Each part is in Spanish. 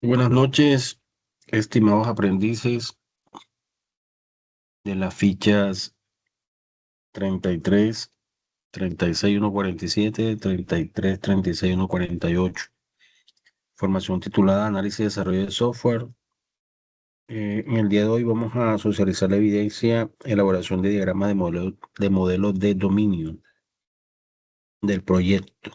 Buenas noches, estimados aprendices de las fichas 33, 36, 147, 33, 36, 148. Formación titulada Análisis y Desarrollo de Software. En el día de hoy vamos a socializar la evidencia, elaboración de diagramas de modelos de dominio del proyecto.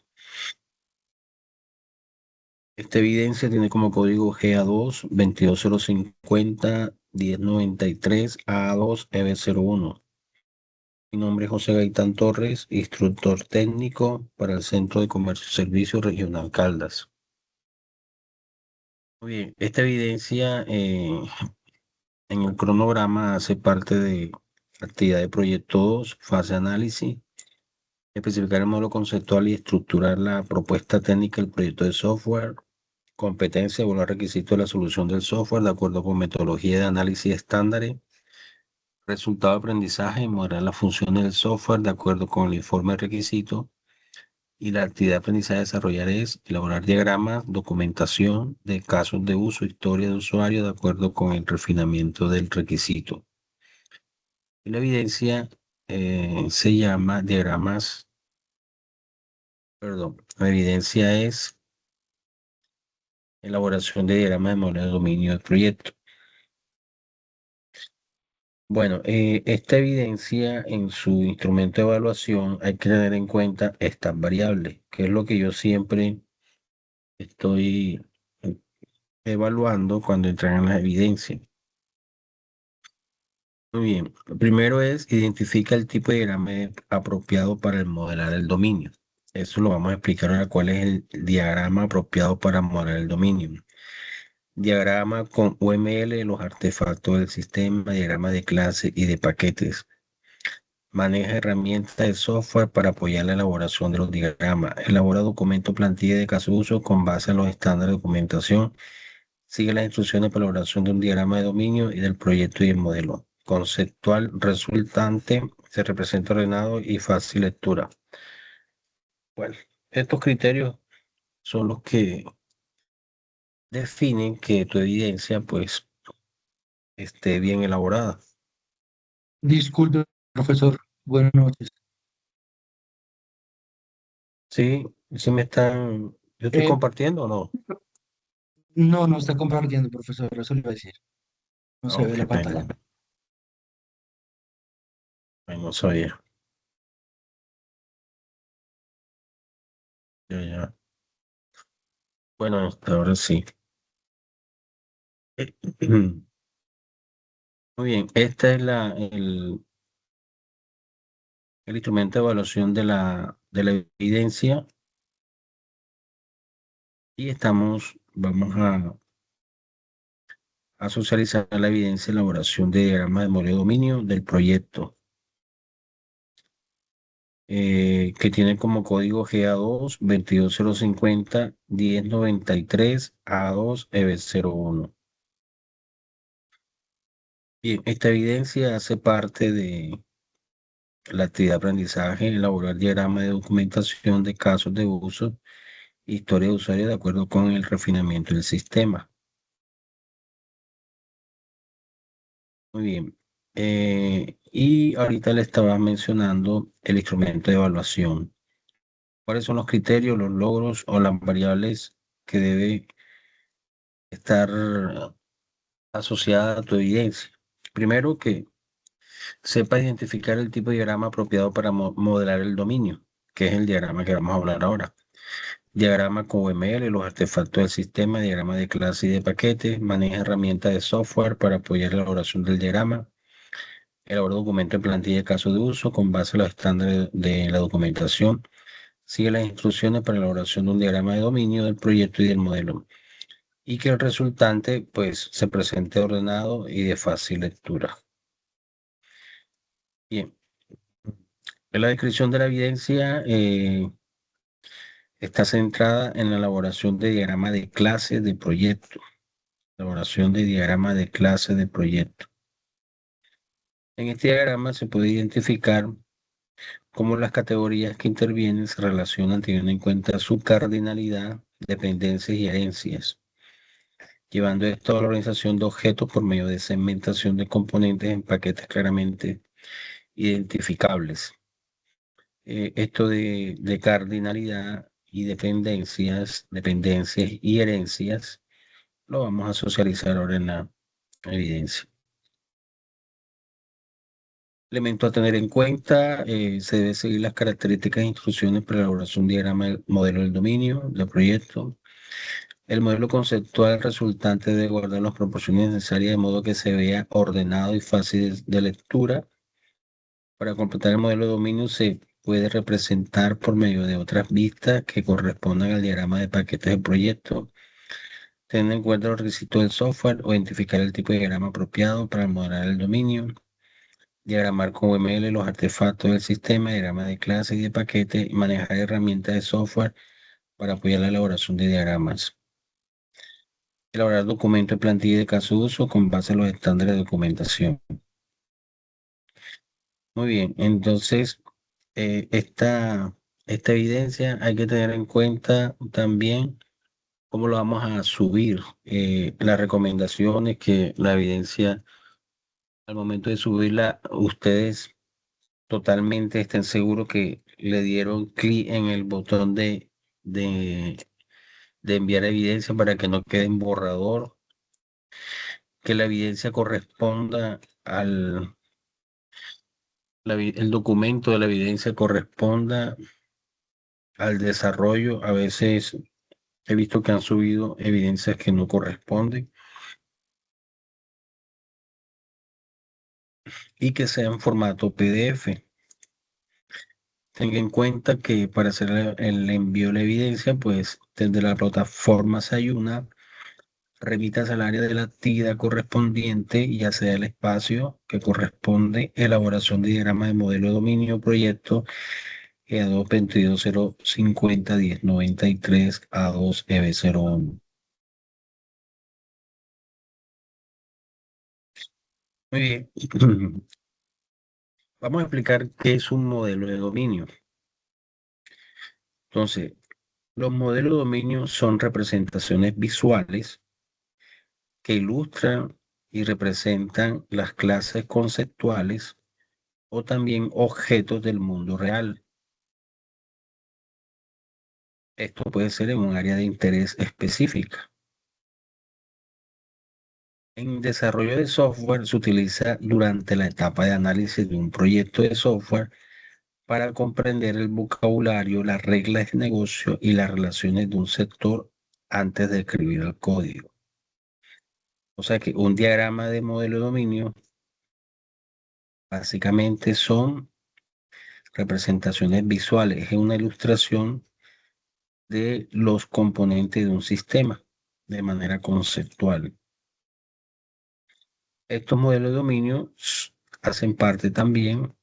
Esta evidencia tiene como código GA2 22050 1093 A2 EB01. Mi nombre es José Gaitán Torres, instructor técnico para el Centro de Comercio y Servicios Regional Caldas. Muy bien, esta evidencia en el cronograma hace parte de actividad de proyecto 2, fase análisis, especificar el modelo conceptual y estructurar la propuesta técnica del proyecto de software, competencia, evaluar requisitos de la solución del software de acuerdo con metodología de análisis estándares, resultado de aprendizaje, modelar las funciones del software de acuerdo con el informe de requisitos. Y la actividad de aprendizaje a desarrollar es elaborar diagramas, documentación de casos de uso, historia de usuario de acuerdo con el refinamiento del requisito. Y la evidencia se llama diagramas, perdón, la evidencia es elaboración de diagramas de modelo de dominio del proyecto. Bueno, esta evidencia en su instrumento de evaluación hay que tener en cuenta estas variables, que es lo que yo siempre estoy evaluando cuando entran en la evidencia. Muy bien. Lo primero es identifica el tipo de diagrama apropiado para el modelar el dominio. Eso lo vamos a explicar ahora cuál es el diagrama apropiado para modelar el dominio. Diagrama con UML de los artefactos del sistema, diagrama de clase y de paquetes. Maneja herramientas de software para apoyar la elaboración de los diagramas. Elabora documento plantilla de caso de uso con base en los estándares de documentación. Sigue las instrucciones para la elaboración de un diagrama de dominio y del proyecto y el modelo. Conceptual resultante se representa ordenado y fácil lectura. Bueno, estos criterios son los que definen que tu evidencia pues esté bien elaborada. Disculpe, profesor. Buenas noches. Sí, sí me están, yo estoy Eh, compartiendo o no. no, no está compartiendo, profesor. Eso le iba a decir. No Ah, se ve ok, la pena, pantalla. no sabía. Ya, ya. Bueno, hasta ahora sí. Muy bien, esta es el instrumento de evaluación de la evidencia y vamos a socializar la evidencia de elaboración de diagrama de modelo de dominio del proyecto, que tiene como código GA2 22050 1093 A2 EB01. Bien, esta evidencia hace parte de la actividad de aprendizaje, elaborar diagrama de documentación de casos de uso, historia de usuario de acuerdo con el refinamiento del sistema. Muy bien. Y ahorita le estaba mencionando el instrumento de evaluación. ¿Cuáles son los criterios, los logros o las variables que debe estar asociada a tu evidencia? Primero, que sepa identificar el tipo de diagrama apropiado para modelar el dominio, que es el diagrama que vamos a hablar ahora. Diagrama con UML, los artefactos del sistema, diagrama de clase y de paquetes, maneja herramientas de software para apoyar la elaboración del diagrama. Elabora documento de plantilla de caso de uso con base en los estándares de la documentación. Sigue las instrucciones para la elaboración de un diagrama de dominio del proyecto y del modelo. Y que el resultante, pues, se presente ordenado y de fácil lectura. Bien. En la descripción de la evidencia está centrada en la elaboración de diagrama de clase de proyecto. Elaboración de diagrama de clase de proyecto. En este diagrama se puede identificar cómo las categorías que intervienen se relacionan teniendo en cuenta su cardinalidad, dependencias y herencias. llevando esto a la organización de objetos por medio de segmentación de componentes en paquetes claramente identificables. Esto de cardinalidad y dependencias y herencias, lo vamos a socializar ahora en la evidencia. Elemento a tener en cuenta, se debe seguir las características e instrucciones para la elaboración de un diagrama del modelo del dominio, del proyecto. El modelo conceptual resultante debe guardar las proporciones necesarias de modo que se vea ordenado y fácil de lectura. Para completar el modelo de dominio se puede representar por medio de otras vistas que correspondan al diagrama de paquetes del proyecto, teniendo en cuenta los requisitos del software o identificar el tipo de diagrama apropiado para modelar el dominio, diagramar con UML los artefactos del sistema, diagrama de clase y de paquete y manejar herramientas de software para apoyar la elaboración de diagramas. Elaborar documentos de plantilla de caso de uso con base en los estándares de documentación. Muy bien, entonces esta evidencia hay que tener en cuenta también cómo lo vamos a subir. Las recomendaciones que la evidencia, al momento de subirla, ustedes totalmente estén seguros que le dieron clic en el botón de, de enviar evidencia para que no quede en borrador, que la evidencia corresponda el documento de la evidencia corresponda al desarrollo. A veces he visto que han subido evidencias que no corresponden y que sea en formato PDF. Tenga en cuenta que para hacer el envío de la evidencia, pues desde la plataforma Sayuna, remitas al área de la actividad correspondiente y ya sea el espacio que corresponde elaboración de diagrama de modelo de dominio proyecto EA2 22050 1093 A2 EB01. Muy bien. Vamos a explicar qué es un modelo de dominio. Entonces, los modelos de dominio son representaciones visuales que ilustran y representan las clases conceptuales o también objetos del mundo real. Esto puede ser en un área de interés específica. En desarrollo de software se utiliza durante la etapa de análisis de un proyecto de software para comprender el vocabulario, las reglas de negocio y las relaciones de un sector antes de escribir el código. O sea que un diagrama de modelo de dominio básicamente son representaciones visuales, es una ilustración de los componentes de un sistema de manera conceptual. Estos modelos de dominio hacen parte también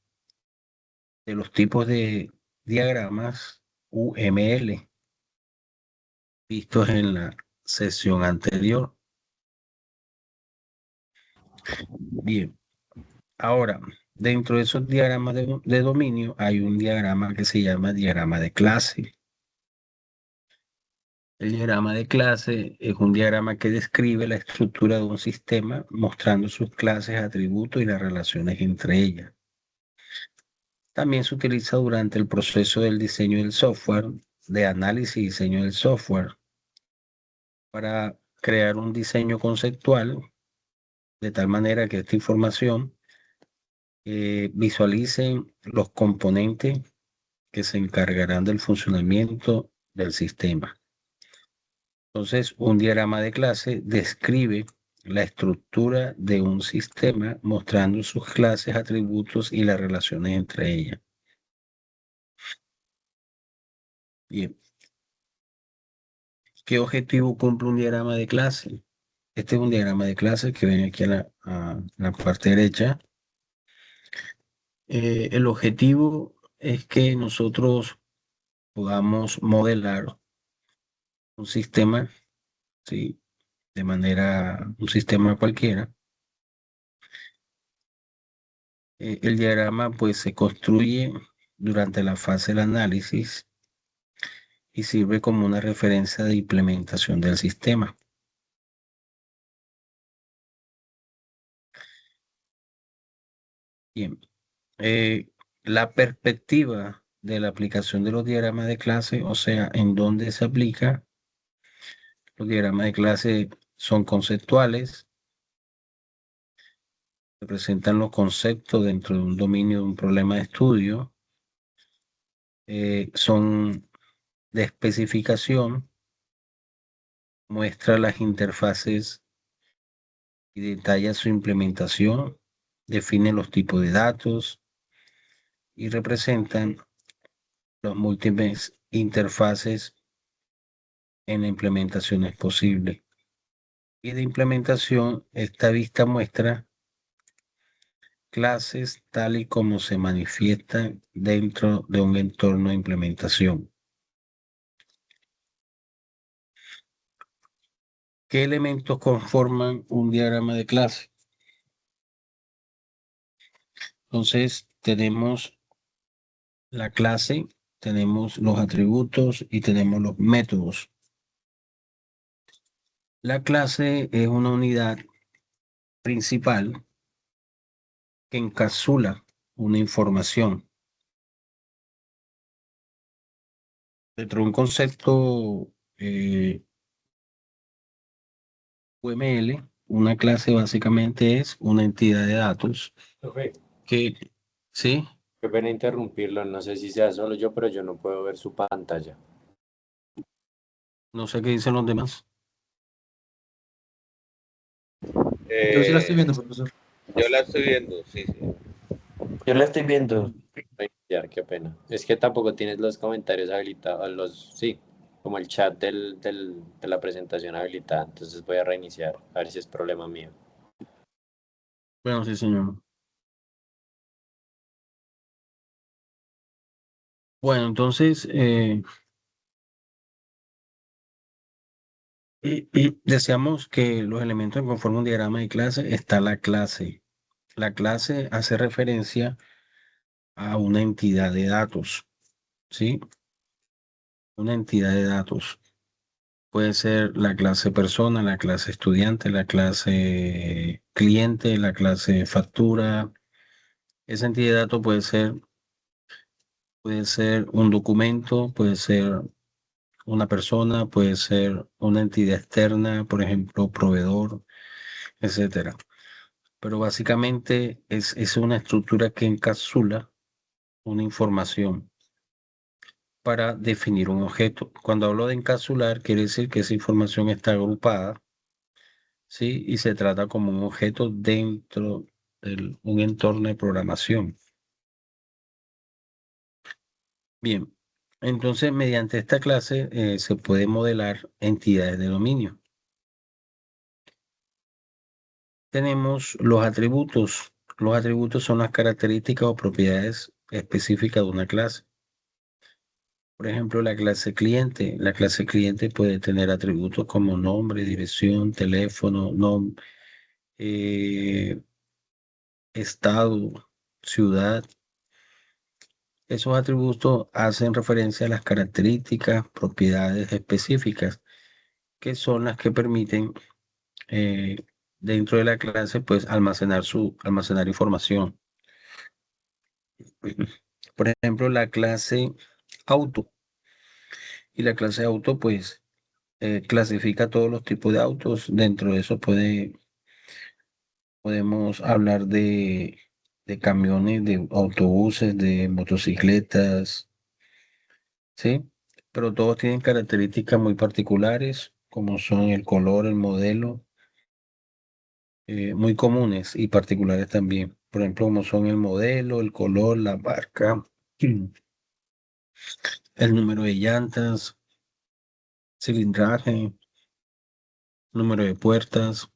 de los tipos de diagramas UML vistos en la sesión anterior. Bien, ahora, dentro de esos diagramas de dominio hay un diagrama que se llama diagrama de clase. El diagrama de clase es un diagrama que describe la estructura de un sistema mostrando sus clases, atributos y las relaciones entre ellas. También se utiliza durante el proceso del diseño del software, de análisis y diseño del software, para crear un diseño conceptual de tal manera que esta información visualice los componentes que se encargarán del funcionamiento del sistema. Entonces, un diagrama de clase describe la estructura de un sistema mostrando sus clases, atributos y las relaciones entre ellas. Bien, ¿qué objetivo cumple un diagrama de clase? Este es un diagrama de clase que viene aquí a la parte derecha. El objetivo es que nosotros podamos modelar un sistema, ¿sí? De manera, un sistema cualquiera. El diagrama pues se construye durante la fase del análisis y sirve como una referencia de implementación del sistema. Bien. Eh, la perspectiva de la aplicación de los diagramas de clase, o sea, en dónde se aplica, los diagramas de clase son conceptuales, representan los conceptos dentro de un dominio de un problema de estudio, son de especificación, muestra las interfaces y detalla su implementación, define los tipos de datos y representan los múltiples interfaces en la implementación es posible. Y de implementación, esta vista muestra clases tal y como se manifiestan dentro de un entorno de implementación. ¿Qué elementos conforman un diagrama de clase? Entonces, tenemos la clase, tenemos los atributos y tenemos los métodos. La clase es una unidad principal que encapsula una información. Dentro de un concepto UML, una clase básicamente es una entidad de datos Profe, que, ¿sí? qué pena interrumpirlo, no sé si sea solo yo, pero yo no puedo ver su pantalla. No sé qué dicen los demás. Yo sí la estoy Eh, viendo, profesor. yo la estoy viendo, sí, sí. Yo la estoy viendo. Ay, ya, qué pena. Es que tampoco tienes los comentarios habilitados, sí, como el chat de la presentación habilitada, entonces voy a reiniciar, a ver si es problema mío. Bueno, sí, señor. Bueno, entonces, y deseamos que los elementos que conforman un diagrama de clase está la clase. La clase hace referencia a una entidad de datos, ¿sí? Una entidad de datos. Puede ser la clase persona, la clase estudiante, la clase cliente, la clase factura. Esa entidad de datos puede ser un documento, puede ser una persona, puede ser una entidad externa, por ejemplo, proveedor, etcétera. Pero básicamente es una estructura que encapsula una información para definir un objeto. Cuando hablo de encapsular, quiere decir que esa información está agrupada, ¿sí? Y se trata como un objeto dentro de un entorno de programación. Bien, entonces mediante esta clase se puede modelar entidades de dominio. Tenemos los atributos. Los atributos son las características o propiedades específicas de una clase. Por ejemplo, la clase cliente. La clase cliente puede tener atributos como nombre, dirección, teléfono, eh, estado, ciudad. Esos atributos hacen referencia a las características, propiedades específicas, que son las que permiten eh, dentro de la clase, pues almacenar información. Por ejemplo, la clase auto. Y la clase auto, pues, clasifica todos los tipos de autos. Dentro de eso podemos hablar de camiones, de autobuses, de motocicletas, ¿sí? Pero todos tienen características muy particulares, como son el color, el modelo, muy comunes y particulares también. Por ejemplo, como son el modelo, el color, la marca, el número de llantas, cilindraje, número de puertas.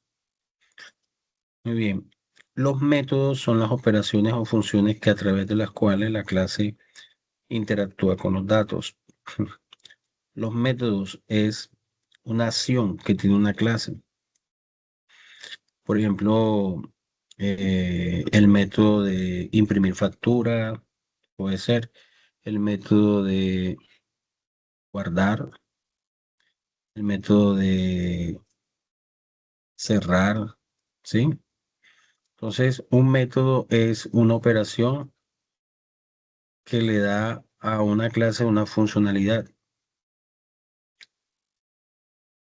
Muy bien. Los métodos son las operaciones o funciones que a través de las cuales la clase interactúa con los datos. Los métodos es una acción que tiene una clase. Por ejemplo, el método de imprimir factura puede ser el método de guardar, el método de cerrar, ¿sí? Entonces, un método es una operación que le da a una clase una funcionalidad.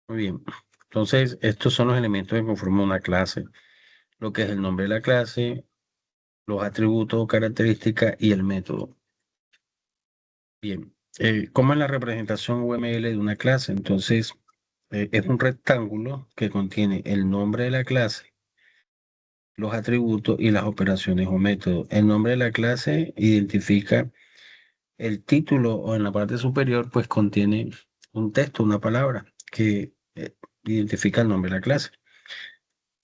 Muy bien. Entonces, estos son los elementos que conforman una clase. Lo que es el nombre de la clase, los atributos o características y el método. Bien. ¿Cómo es la representación UML de una clase? Entonces, es un rectángulo que contiene el nombre de la clase, los atributos y las operaciones o métodos. El nombre de la clase identifica el título o en la parte superior, pues contiene un texto, una palabra que identifica el nombre de la clase.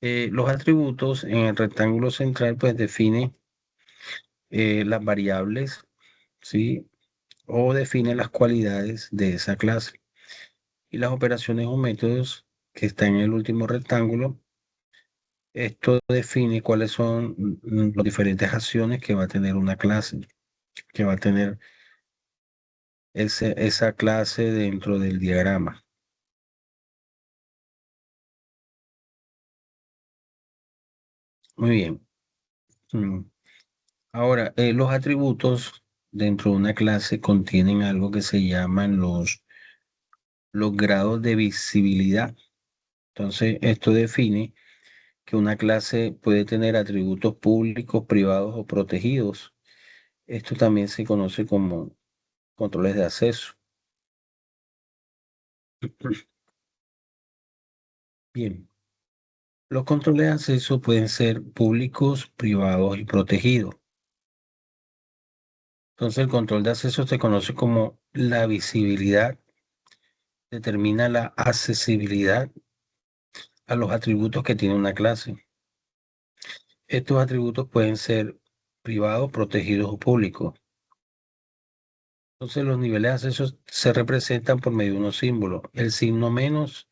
Los atributos en el rectángulo central, pues define las variables, ¿sí? O define las cualidades de esa clase. Y las operaciones o métodos que están en el último rectángulo, esto define cuáles son las diferentes acciones que va a tener una clase, que va a tener esa clase dentro del diagrama. Muy bien. Mm. Ahora, los atributos dentro de una clase contienen algo que se llaman los grados de visibilidad. Entonces, esto define que una clase puede tener atributos públicos, privados o protegidos. Esto también se conoce como controles de acceso. Bien, los controles de acceso pueden ser públicos, privados y protegidos. Entonces, el control de acceso se conoce como la visibilidad, determina la accesibilidad a los atributos que tiene una clase. Estos atributos pueden ser privados, protegidos o públicos. Entonces, los niveles de acceso se representan por medio de unos símbolos. El signo menos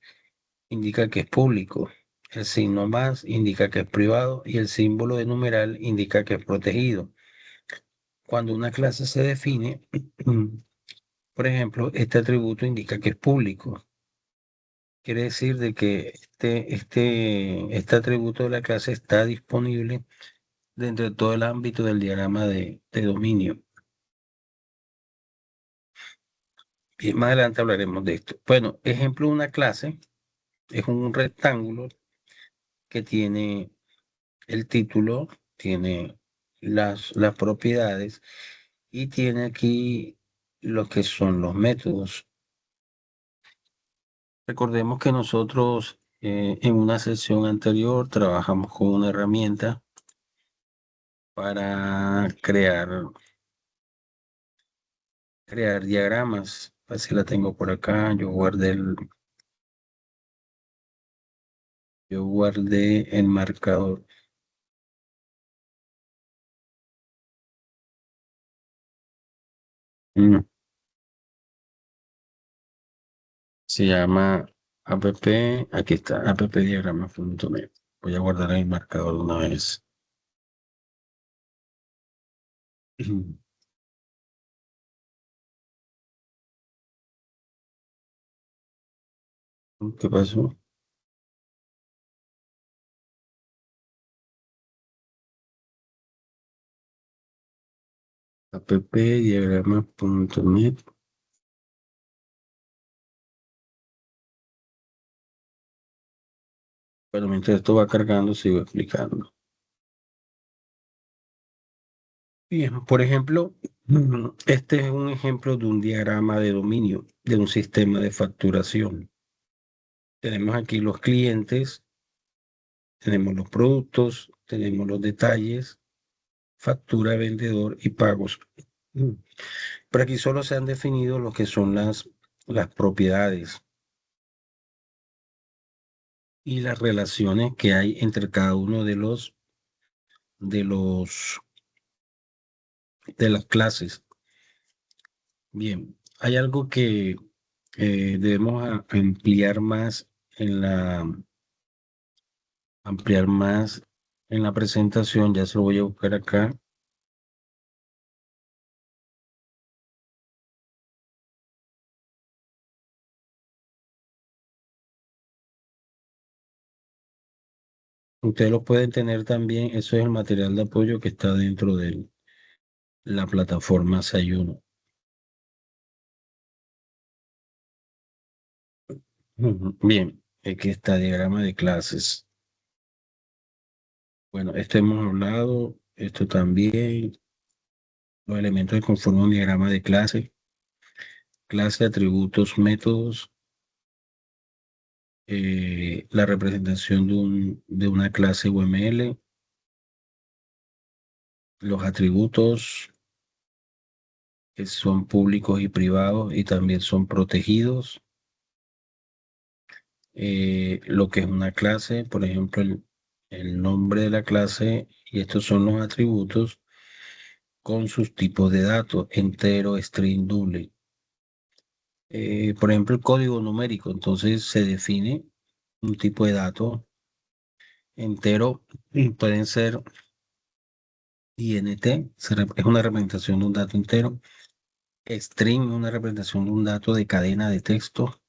indica que es público, el signo más indica que es privado y el símbolo de numeral indica que es protegido. Cuando una clase se define, por ejemplo, este atributo indica que es público. Quiere decir de que este atributo de la clase está disponible dentro de todo el ámbito del diagrama de dominio. Y más adelante hablaremos de esto. Bueno, ejemplo de una clase es un rectángulo que tiene el título, tiene las propiedades y tiene aquí lo que son los métodos. Recordemos que nosotros en una sesión anterior trabajamos con una herramienta para crear diagramas. Así la tengo por acá. Yo guardé el marcador. Mm, Se llama app, aquí está, appdiagrama.net. Voy a guardar el marcador de una vez. ¿Qué pasó? appdiagrama.net. Bueno, mientras esto va cargando, sigo explicando. Bien, por ejemplo, este es un ejemplo de un diagrama de dominio de un sistema de facturación. Tenemos aquí los clientes, tenemos los productos, tenemos los detalles, factura, vendedor y pagos. Pero aquí solo se han definido lo que son las propiedades y las relaciones que hay entre cada uno de los, de las clases. Bien, hay algo que debemos en la, ampliar más en la presentación, ya se lo voy a buscar acá. Ustedes lo pueden tener también, eso es el material de apoyo que está dentro de la plataforma Sayuno. Bien, aquí está diagrama de clases. Bueno, esto hemos hablado, esto también, los elementos que conforman un diagrama de clase, atributos, métodos, la representación de una clase UML, los atributos que son públicos y privados y también son protegidos, lo que es una clase, por ejemplo, el nombre de la clase, y estos son los atributos con sus tipos de datos, entero, string, double. Por ejemplo, el código numérico, entonces se define un tipo de dato entero, y pueden ser INT, es una representación de un dato entero, string, una representación de un dato de cadena de texto,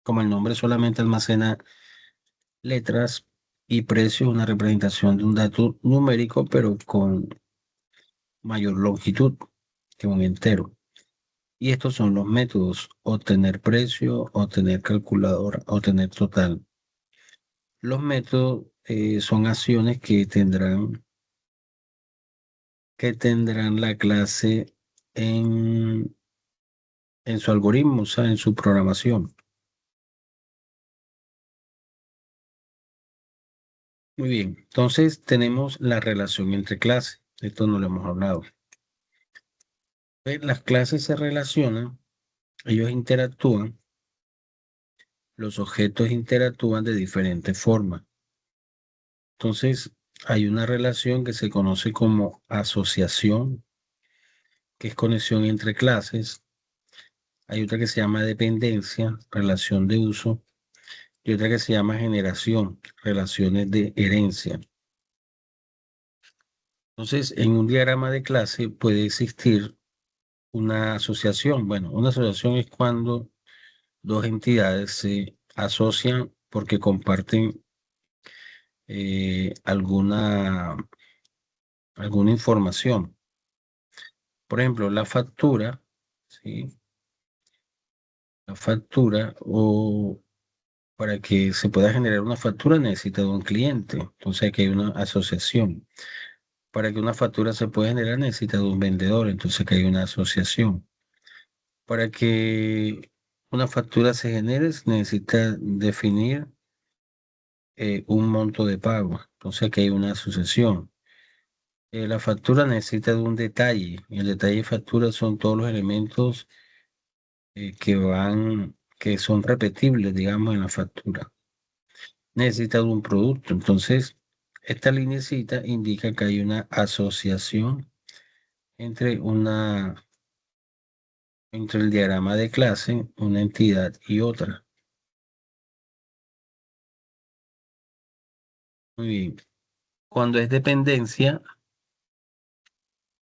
como el nombre solamente almacena letras, y precio, una representación de un dato numérico, pero con mayor longitud que un entero. Y estos son los métodos: obtener precio, obtener calculadora, obtener total. Los métodos son acciones que tendrán la clase en su algoritmo, o sea, en su programación. Muy bien, entonces tenemos la relación entre clases. Esto no lo hemos hablado. Las clases se relacionan, ellos interactúan, los objetos interactúan de diferentes formas. Entonces, hay una relación que se conoce como asociación, que es conexión entre clases. Hay otra que se llama dependencia, relación de uso, y otra que se llama generación, relaciones de herencia. Entonces, en un diagrama de clase puede existir una asociación. Bueno, una asociación es cuando dos entidades se asocian porque comparten alguna información. Por ejemplo, la factura, ¿sí? La factura, o para que se pueda generar una factura necesita de un cliente. Entonces aquí hay una asociación. Para que una factura se pueda generar necesita de un vendedor. Entonces aquí hay una asociación. Para que una factura se genere se necesita definir un monto de pago. Entonces aquí hay una asociación. La factura necesita de un detalle. Y el detalle de factura son todos los elementos que son repetibles, digamos, en la factura. Necesita de un producto. Entonces, esta linecita indica que hay una asociación entre entre el diagrama de clase, una entidad y otra. Muy bien. Cuando es dependencia,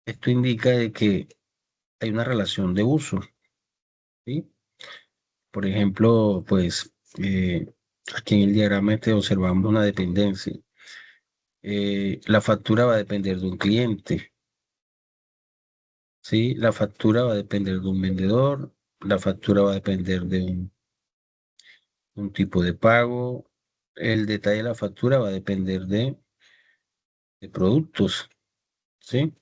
esto indica de que hay una relación de uso, ¿sí? Por ejemplo, pues aquí en el diagrama observamos una dependencia. La factura va a depender de un cliente, ¿sí? La factura va a depender de un vendedor, la factura va a depender de un tipo de pago, el detalle de la factura va a depender de productos, ¿sí?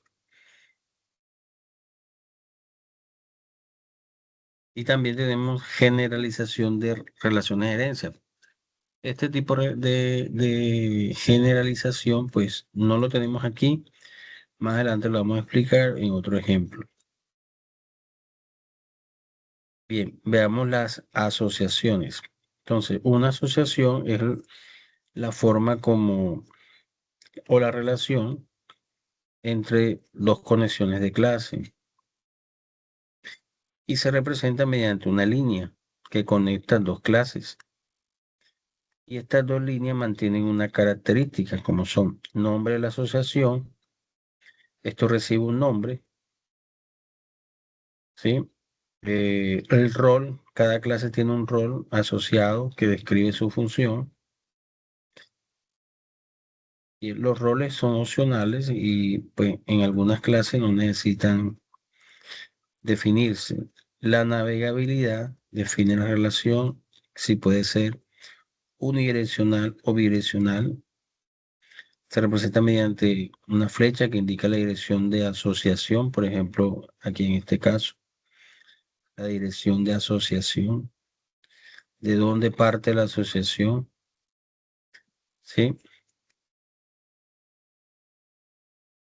Y también tenemos generalización de relaciones de herencia. Este tipo de generalización, pues no lo tenemos aquí. Más adelante lo vamos a explicar en otro ejemplo. Bien, veamos las asociaciones. Entonces, una asociación es la forma como, o la relación entre dos conexiones de clase, y se representa mediante una línea que conecta dos clases. Y estas dos líneas mantienen una característica, como son nombre de la asociación. Esto recibe un nombre, ¿sí? El rol, cada clase tiene un rol asociado que describe su función. Y los roles son opcionales y pues en algunas clases no necesitan definirse. La navegabilidad define la relación, si puede ser unidireccional o bidireccional. Se representa mediante una flecha que indica la dirección de asociación, por ejemplo, aquí en este caso, la dirección de asociación, de dónde parte la asociación, ¿sí?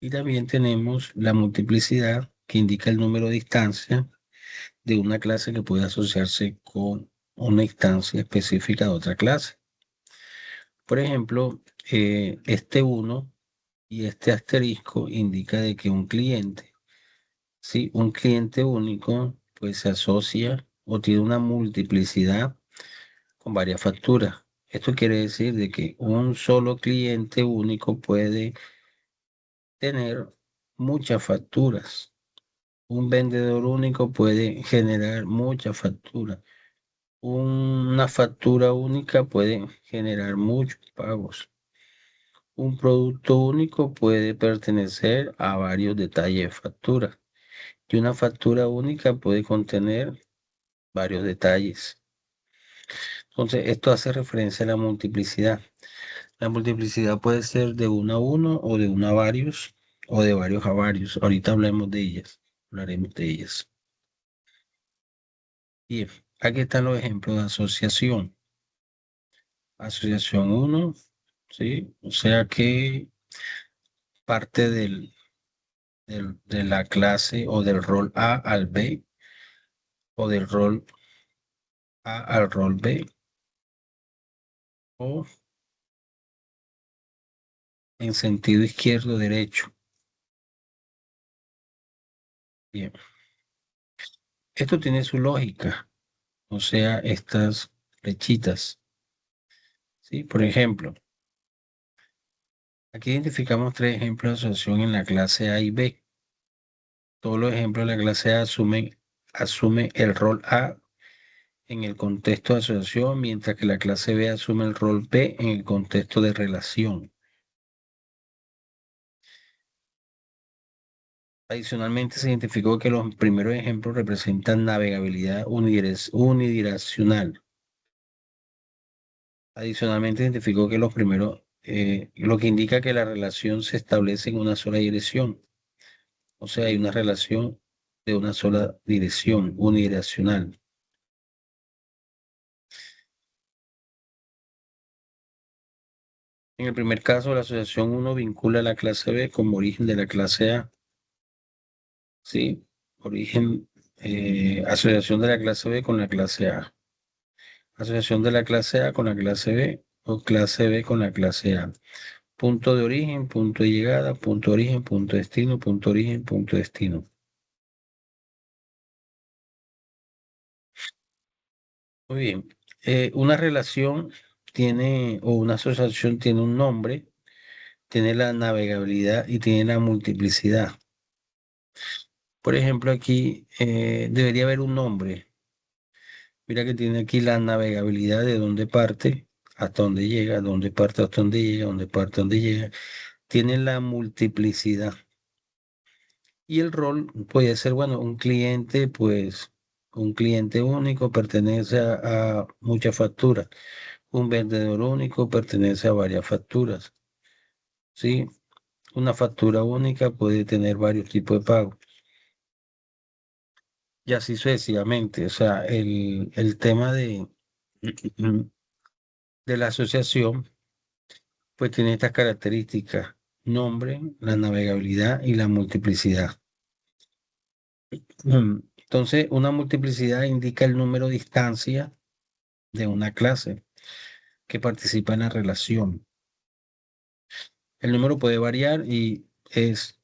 Y también tenemos la multiplicidad, que indica el número de instancias de una clase que puede asociarse con una instancia específica de otra clase. Por ejemplo, este 1 y este asterisco indica de que un cliente, ¿sí? Un cliente único, pues se asocia o tiene una multiplicidad con varias facturas. Esto quiere decir de que un solo cliente único puede tener muchas facturas. Un vendedor único puede generar muchas facturas. Una factura única puede generar muchos pagos. Un producto único puede pertenecer a varios detalles de factura. Y una factura única puede contener varios detalles. Entonces, esto hace referencia a la multiplicidad. La multiplicidad puede ser de uno a uno o de uno a varios o de varios a varios. Ahorita hablemos de ellas. Hablaremos de ellas. Bien, aquí están los ejemplos de asociación. Asociación 1, ¿sí? O sea que parte de la clase o del rol A al B o del rol A al rol B o en sentido izquierdo-derecho. Bien, esto tiene su lógica, o sea, estas flechitas, ¿sí? Por ejemplo, aquí identificamos tres ejemplos de asociación en la clase A y B. Todos los ejemplos de la clase A asume el rol A en el contexto de asociación, mientras que la clase B asume el rol B en el contexto de relación. Adicionalmente, se identificó que los primeros ejemplos representan navegabilidad unidireccional. Adicionalmente, identificó que los primeros, lo que indica que la relación se establece en una sola dirección. O sea, hay una relación de una sola dirección, unidireccional. En el primer caso, la asociación 1 vincula a la clase B como origen de la clase A. ¿Sí? Origen, asociación de la clase B con la clase A. Asociación de la clase A con la clase B o clase B con la clase A. Punto de origen, punto de llegada, punto de origen, punto de destino, punto de origen, punto de destino. Muy bien. Una relación tiene, o una asociación tiene un nombre, tiene la navegabilidad y tiene la multiplicidad. Por ejemplo, aquí debería haber un nombre. Mira que tiene aquí la navegabilidad de dónde parte hasta dónde llega, dónde parte hasta dónde llega, dónde parte dónde llega. Tiene la multiplicidad. Y el rol puede ser, bueno, un cliente, pues un cliente único pertenece a muchas facturas. Un vendedor único pertenece a varias facturas. ¿Sí? Una factura única puede tener varios tipos de pago. Y así sucesivamente. O sea, el tema de la asociación, pues tiene estas características: nombre, la navegabilidad y la multiplicidad. Entonces, una multiplicidad indica el número de instancias de una clase que participa en la relación. El número puede variar y es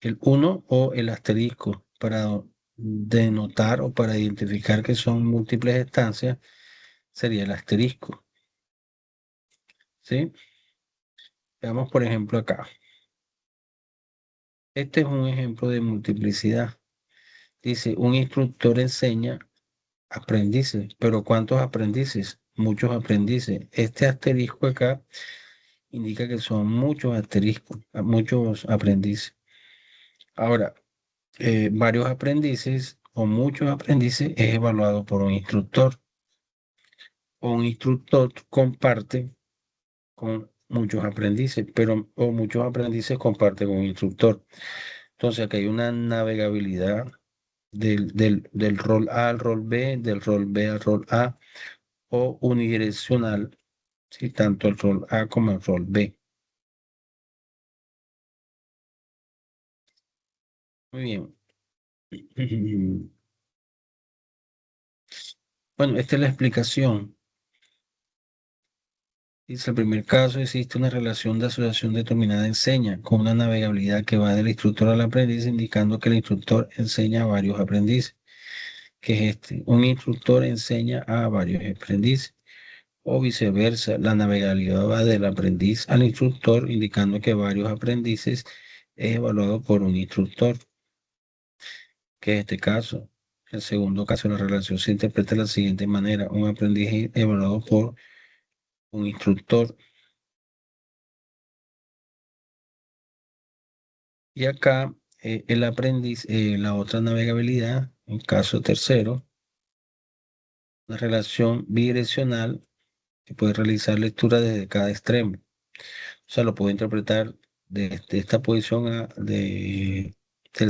el 1 o el asterisco para denotar o para identificar que son múltiples instancias, sería el asterisco. ¿Sí? Veamos, por ejemplo, acá. Este es un ejemplo de multiplicidad. Dice, un instructor enseña aprendices, pero ¿cuántos aprendices? Muchos aprendices. Este asterisco acá indica que son muchos asteriscos, muchos aprendices. Ahora, varios aprendices o muchos aprendices es evaluado por un instructor. O un instructor comparte con muchos aprendices, pero o muchos aprendices comparten con un instructor. Entonces, aquí hay una navegabilidad del rol A al rol B, del rol B al rol A, o unidireccional, ¿sí? Tanto el rol A como el rol B. Muy bien. Bueno, esta es la explicación. Dice, el primer caso existe una relación de asociación determinada enseña con una navegabilidad que va del instructor al aprendiz, indicando que el instructor enseña a varios aprendices. Que es este? Un instructor enseña a varios aprendices. O viceversa, la navegabilidad va del aprendiz al instructor, indicando que varios aprendices es evaluado por un instructor. Que es este caso? El segundo caso, la relación se interpreta de la siguiente manera. Un aprendiz es evaluado por un instructor. Y acá el aprendiz, la otra navegabilidad, en caso tercero, una relación bidireccional que puede realizar lectura desde cada extremo. O sea, lo puedo interpretar de esta posición del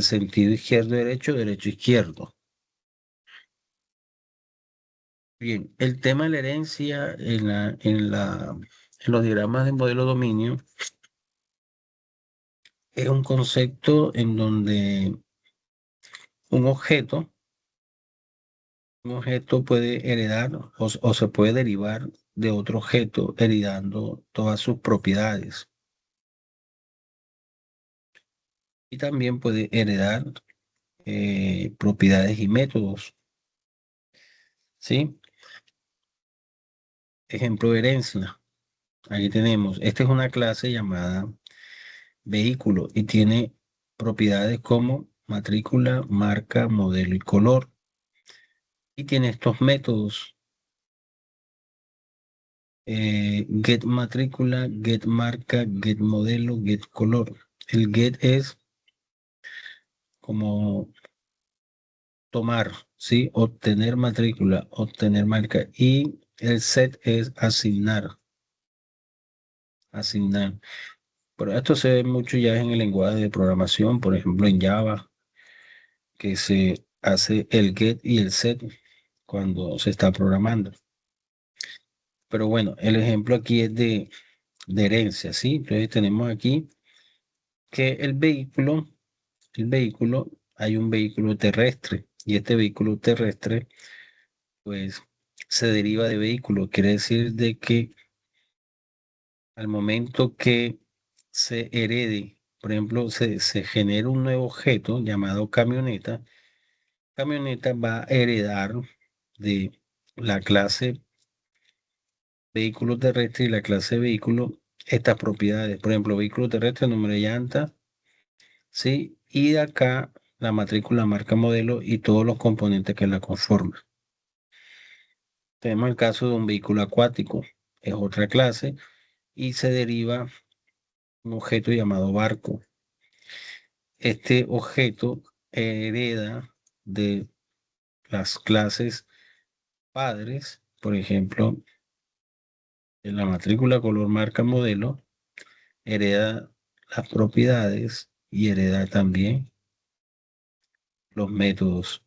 sentido izquierdo-derecho, derecho-izquierdo. Bien, el tema de la herencia en los diagramas de modelo dominio es un concepto en donde un objeto puede heredar o se puede derivar de otro objeto, heredando todas sus propiedades. Y también puede heredar propiedades y métodos. ¿Sí? Ejemplo de herencia. Aquí tenemos, esta es una clase llamada vehículo y tiene propiedades como matrícula, marca, modelo y color. Y tiene estos métodos. Get matrícula, get marca, get modelo, get color. El get es como tomar, ¿sí? Obtener matrícula, obtener marca. Y el set es asignar, asignar. Pero esto se ve mucho ya en el lenguaje de programación, por ejemplo en Java, que se hace el get y el set cuando se está programando. Pero bueno, el ejemplo aquí es de herencia, ¿sí? Entonces tenemos aquí que hay un vehículo terrestre y este vehículo terrestre pues se deriva de vehículo, quiere decir de que al momento que se herede, por ejemplo, se genera un nuevo objeto llamado camioneta, camioneta va a heredar de la clase vehículo terrestre y la clase vehículo estas propiedades, por ejemplo, vehículo terrestre, número de llanta, ¿sí? Y de acá la matrícula, marca, modelo y todos los componentes que la conforman. Tenemos el caso de un vehículo acuático, es otra clase, y se deriva un objeto llamado barco. Este objeto hereda de las clases padres, por ejemplo, en la matrícula, color, marca, modelo, hereda las propiedades y hereda también los métodos.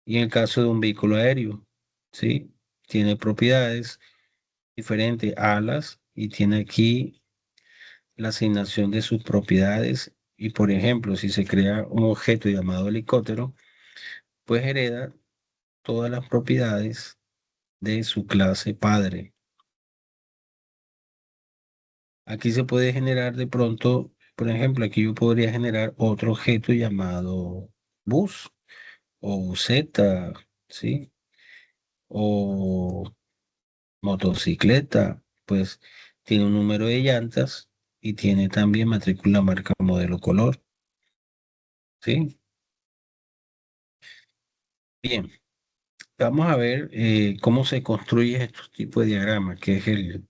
Y en el caso de un vehículo aéreo, ¿sí? Tiene propiedades diferentes, alas, y tiene aquí la asignación de sus propiedades. Y por ejemplo, si se crea un objeto llamado helicóptero, pues hereda todas las propiedades de su clase padre. Aquí se puede generar de pronto, por ejemplo, aquí yo podría generar otro objeto llamado bus o buseta, ¿sí? O motocicleta, pues tiene un número de llantas y tiene también matrícula, marca, modelo, color, ¿sí? Bien, vamos a ver cómo se construye estos tipos de diagramas, que es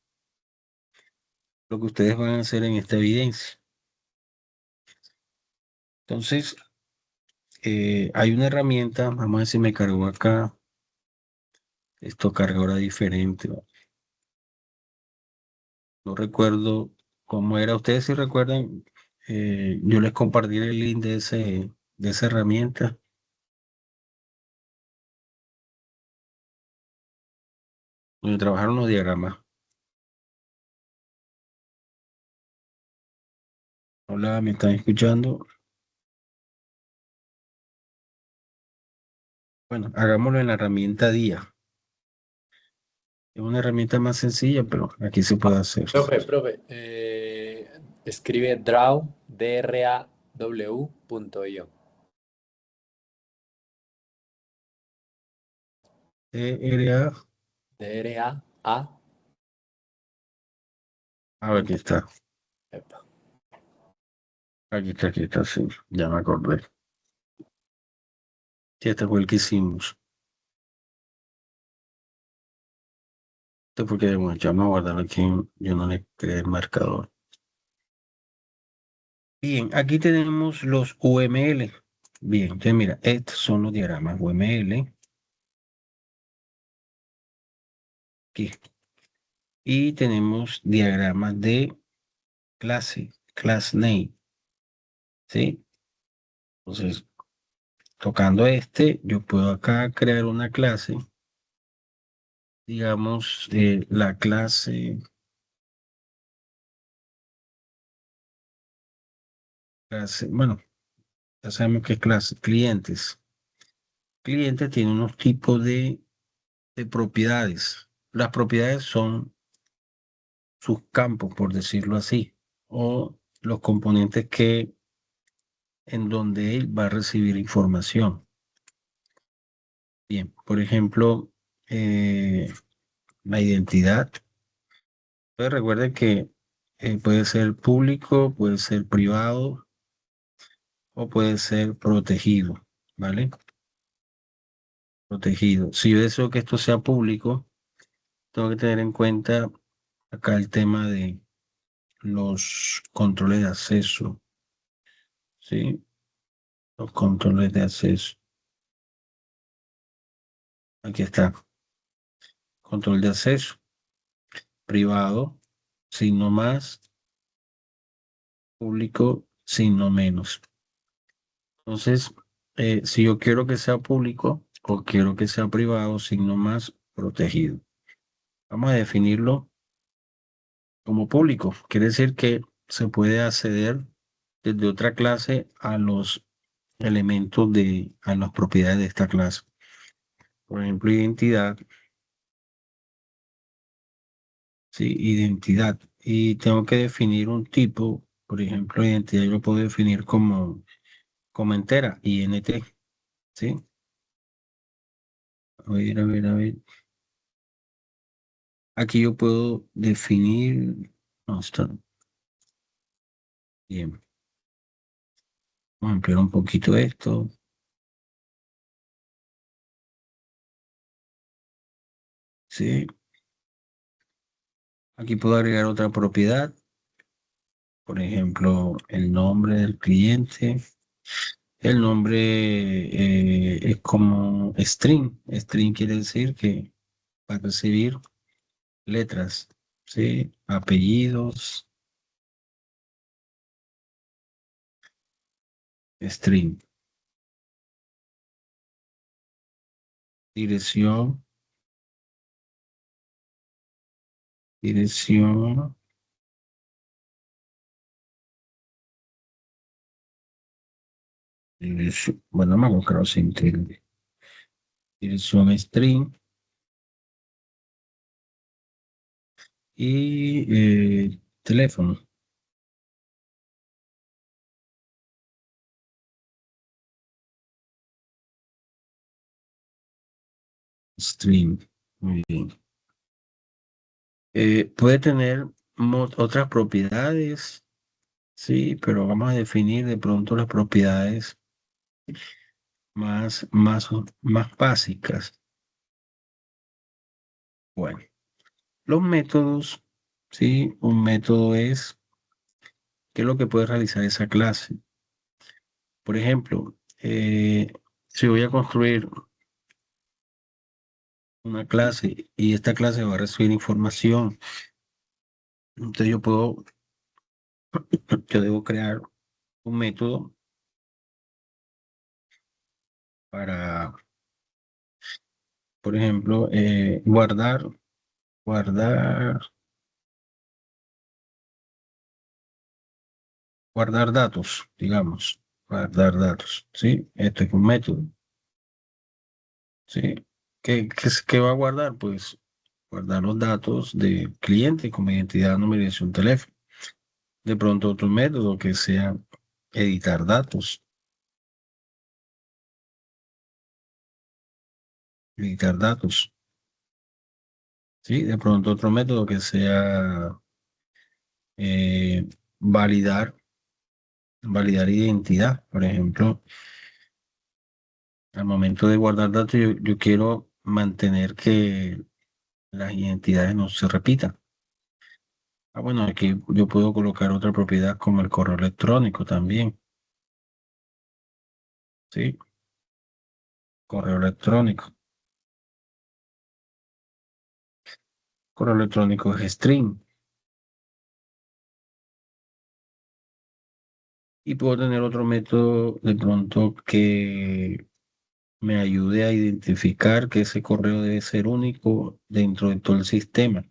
lo que ustedes van a hacer en esta evidencia. Entonces, hay una herramienta, vamos a ver si me cargó acá. Esto carga ahora diferente. No recuerdo cómo era. Ustedes si recuerdan, yo les compartí el link de esa herramienta. Donde trabajaron los diagramas. Hola, ¿me están escuchando? Bueno, hagámoslo en la herramienta Día. Es una herramienta más sencilla, pero aquí se puede hacer. Profe, escribe draw.io. DRA, DRA. a ver, aquí está. Epa. Aquí está, sí. Ya me acordé. Sí, este fue el que hicimos. Esto porque, bueno, ya me voy a guardar aquí. Yo no le creé el marcador. Bien, aquí tenemos los UML. Bien, entonces mira, estos son los diagramas UML. Aquí. Y tenemos diagramas de clase, class name. ¿Sí? Entonces, tocando este, yo puedo acá crear una clase. Digamos, la clase, bueno, ya sabemos qué clase, clientes. Clientes tiene unos tipos de propiedades. Las propiedades son sus campos, por decirlo así, o los componentes en donde él va a recibir información. Bien, por ejemplo, la identidad. Pues recuerden que puede ser público, puede ser privado o puede ser protegido, ¿vale? Protegido. Si yo deseo que esto sea público, tengo que tener en cuenta acá el tema de los controles de acceso, ¿sí? Los controles de acceso. Aquí está. Control de acceso. Privado, signo más. Público, signo menos. Entonces, si yo quiero que sea público o quiero que sea privado, signo más protegido. Vamos a definirlo como público. Quiere decir que se puede acceder desde otra clase a los elementos a las propiedades de esta clase. Por ejemplo, identidad. Sí, identidad. Y tengo que definir un tipo. Por ejemplo, identidad yo lo puedo definir como entera, int. ¿Sí? A ver, a ver, a ver. Aquí yo puedo definir. No, está bien. Vamos a ampliar un poquito esto. Sí. Aquí puedo agregar otra propiedad. Por ejemplo, el nombre del cliente. El nombre es como string. String quiere decir que va a recibir letras, ¿sí? Apellidos, string. Dirección, dirección, dirección. Bueno, me creo se entiende. Dirección string y teléfono. String. Muy bien. Puede tener otras propiedades, sí, pero vamos a definir de pronto las propiedades más básicas. Bueno, los métodos, ¿sí? Un método es qué es lo que puede realizar esa clase. Por ejemplo, si voy a construir una clase y esta clase va a recibir información, entonces yo debo crear un método para, por ejemplo, guardar, guardar datos, digamos, guardar datos, ¿sí? Esto es un método, ¿sí? ¿Qué va a guardar? Pues guardar los datos del cliente como identidad, número y dirección, teléfono. De pronto otro método que sea editar datos, editar datos, ¿sí? De pronto otro método que sea eh, validar, validar identidad. Por ejemplo, al momento de guardar datos, yo quiero mantener que las identidades no se repitan. Ah, bueno, aquí yo puedo colocar otra propiedad como el correo electrónico también, ¿sí? Correo electrónico. Correo electrónico es string. Y puedo tener otro método de pronto que me ayude a identificar que ese correo debe ser único dentro de todo el sistema.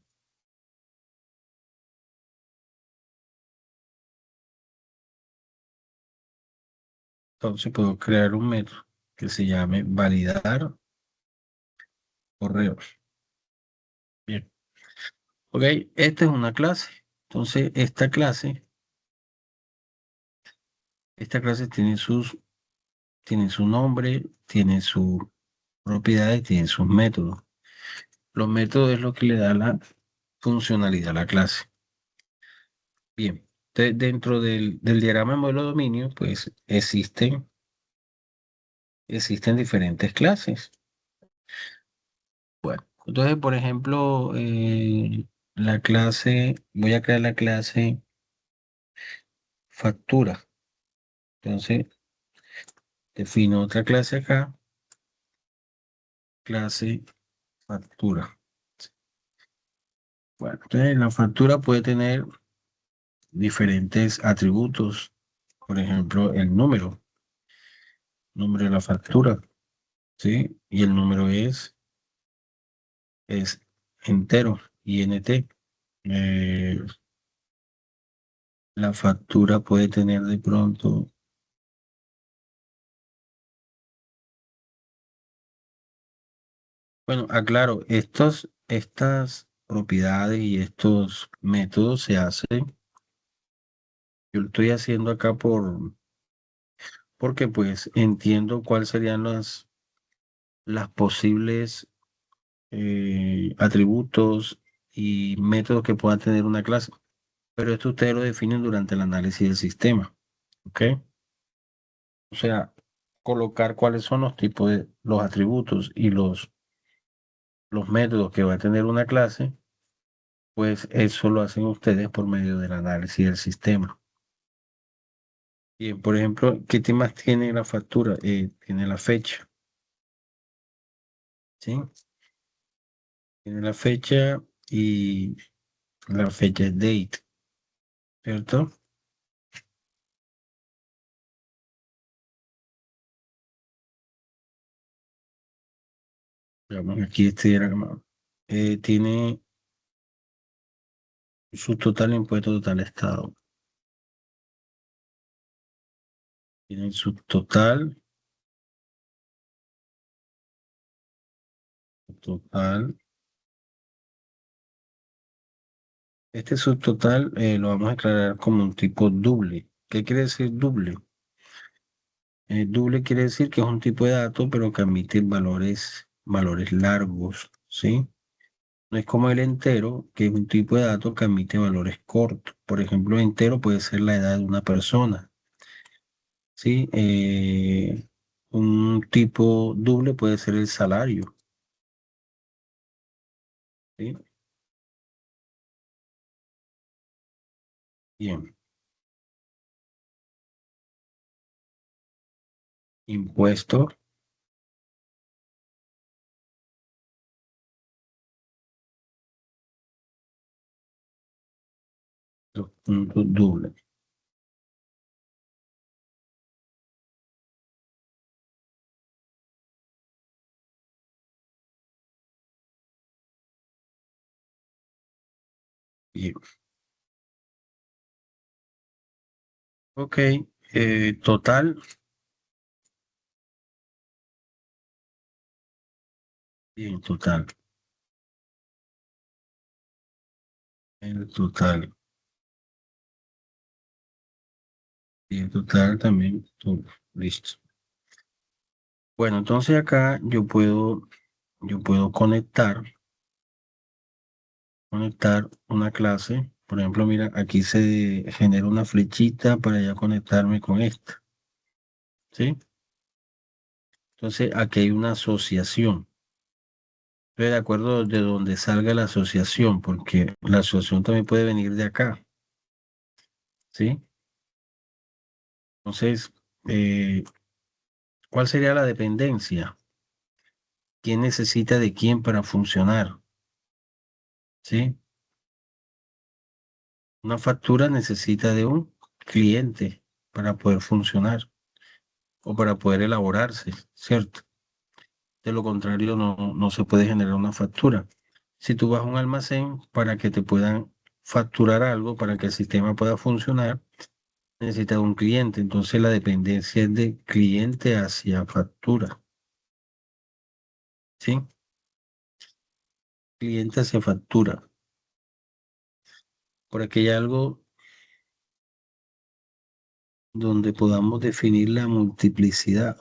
Entonces puedo crear un método que se llame validar correos. Bien. Ok, esta es una clase. Entonces, esta clase tiene su nombre, tiene sus propiedades, tiene sus métodos. Los métodos es lo que le da la funcionalidad a la clase. Bien. Dentro del diagrama de modelo de dominio, pues existen diferentes clases. Bueno, entonces, por ejemplo, voy a crear la clase factura. Entonces, defino otra clase acá, clase factura. Bueno, entonces la factura puede tener diferentes atributos. Por ejemplo, el número de la factura, ¿sí? Y el número es entero, INT. Eh, la factura puede tener de pronto. Bueno, aclaro, estas propiedades y estos métodos se hacen, yo lo estoy haciendo acá porque pues entiendo cuáles serían las posibles atributos y métodos que pueda tener una clase. Pero esto ustedes lo definen durante el análisis del sistema, ¿ok? O sea, colocar cuáles son los tipos de los atributos y los métodos que va a tener una clase, pues eso lo hacen ustedes por medio del análisis del sistema. Bien, por ejemplo, ¿qué temas tiene la factura? Tiene la fecha, ¿sí? Tiene la fecha y la fecha es date, ¿cierto? Veamos aquí este diagrama. Tiene su total impuesto total estado. Tiene el subtotal, total. Este subtotal lo vamos a declarar como un tipo doble. ¿Qué quiere decir doble? Doble quiere decir que es un tipo de dato, pero que admite valores largos, ¿sí? No es como el entero, que es un tipo de dato que admite valores cortos. Por ejemplo, entero puede ser la edad de una persona, ¿sí? Un tipo doble puede ser el salario, ¿sí? Bien. Impuesto. Dos puntos doble. Bien. Ok. Total. Bien, total. El total. Bien, total también. Listo. Bueno, entonces acá yo puedo conectar una clase. Por ejemplo, mira, aquí se genera una flechita para ya conectarme con esta. ¿Sí? Entonces aquí hay una asociación. Estoy de acuerdo de donde salga la asociación, porque la asociación también puede venir de acá. ¿Sí? Entonces, eh, ¿cuál sería la dependencia? ¿Quién necesita de quién para funcionar? ¿Sí? Una factura necesita de un cliente para poder funcionar o para poder elaborarse, ¿cierto? De lo contrario, no se puede generar una factura. Si tú vas a un almacén para que te puedan facturar algo, para que el sistema pueda funcionar, necesitas un cliente. Entonces la dependencia es de cliente hacia factura, ¿sí? Cliente hacia factura. Por aquí hay algo donde podamos definir la multiplicidad.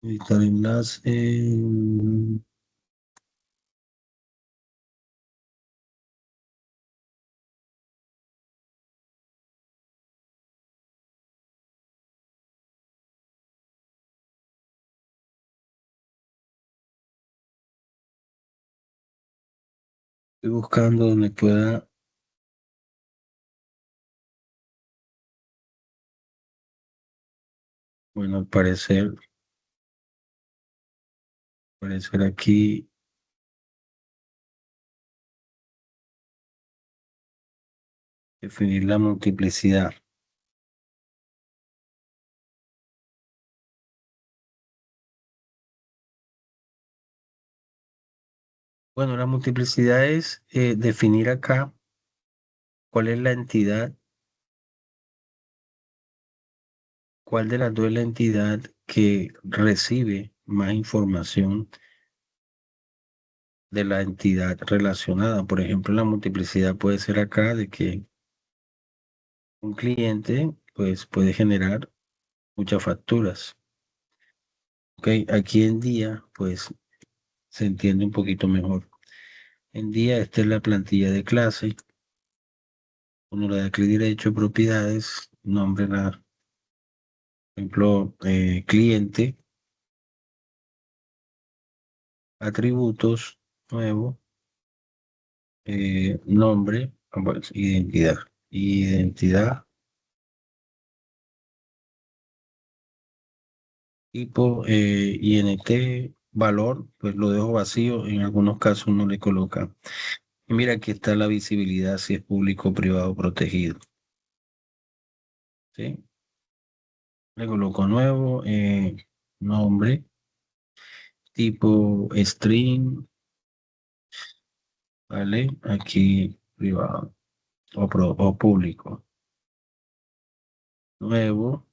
Editar enlace. Estoy buscando donde pueda. Bueno, al parecer aquí definir la multiplicidad. Bueno, la multiplicidad es definir acá cuál es la entidad, cuál de las dos es la entidad que recibe más información de la entidad relacionada. Por ejemplo, la multiplicidad puede ser acá de que un cliente pues puede generar muchas facturas. Ok, aquí en día pues se entiende un poquito mejor. En día esta es la plantilla de clase. Uno le da clic derecho, propiedades, nombre, por ejemplo, cliente, atributos, nuevo, nombre, bueno, identidad. Identidad, tipo, INT, valor, pues lo dejo vacío, en algunos casos no le coloca. Y mira, aquí está la visibilidad si es público, privado, protegido. ¿Sí? Le coloco nuevo, nombre, tipo string, ¿vale? Aquí privado o público. Nuevo,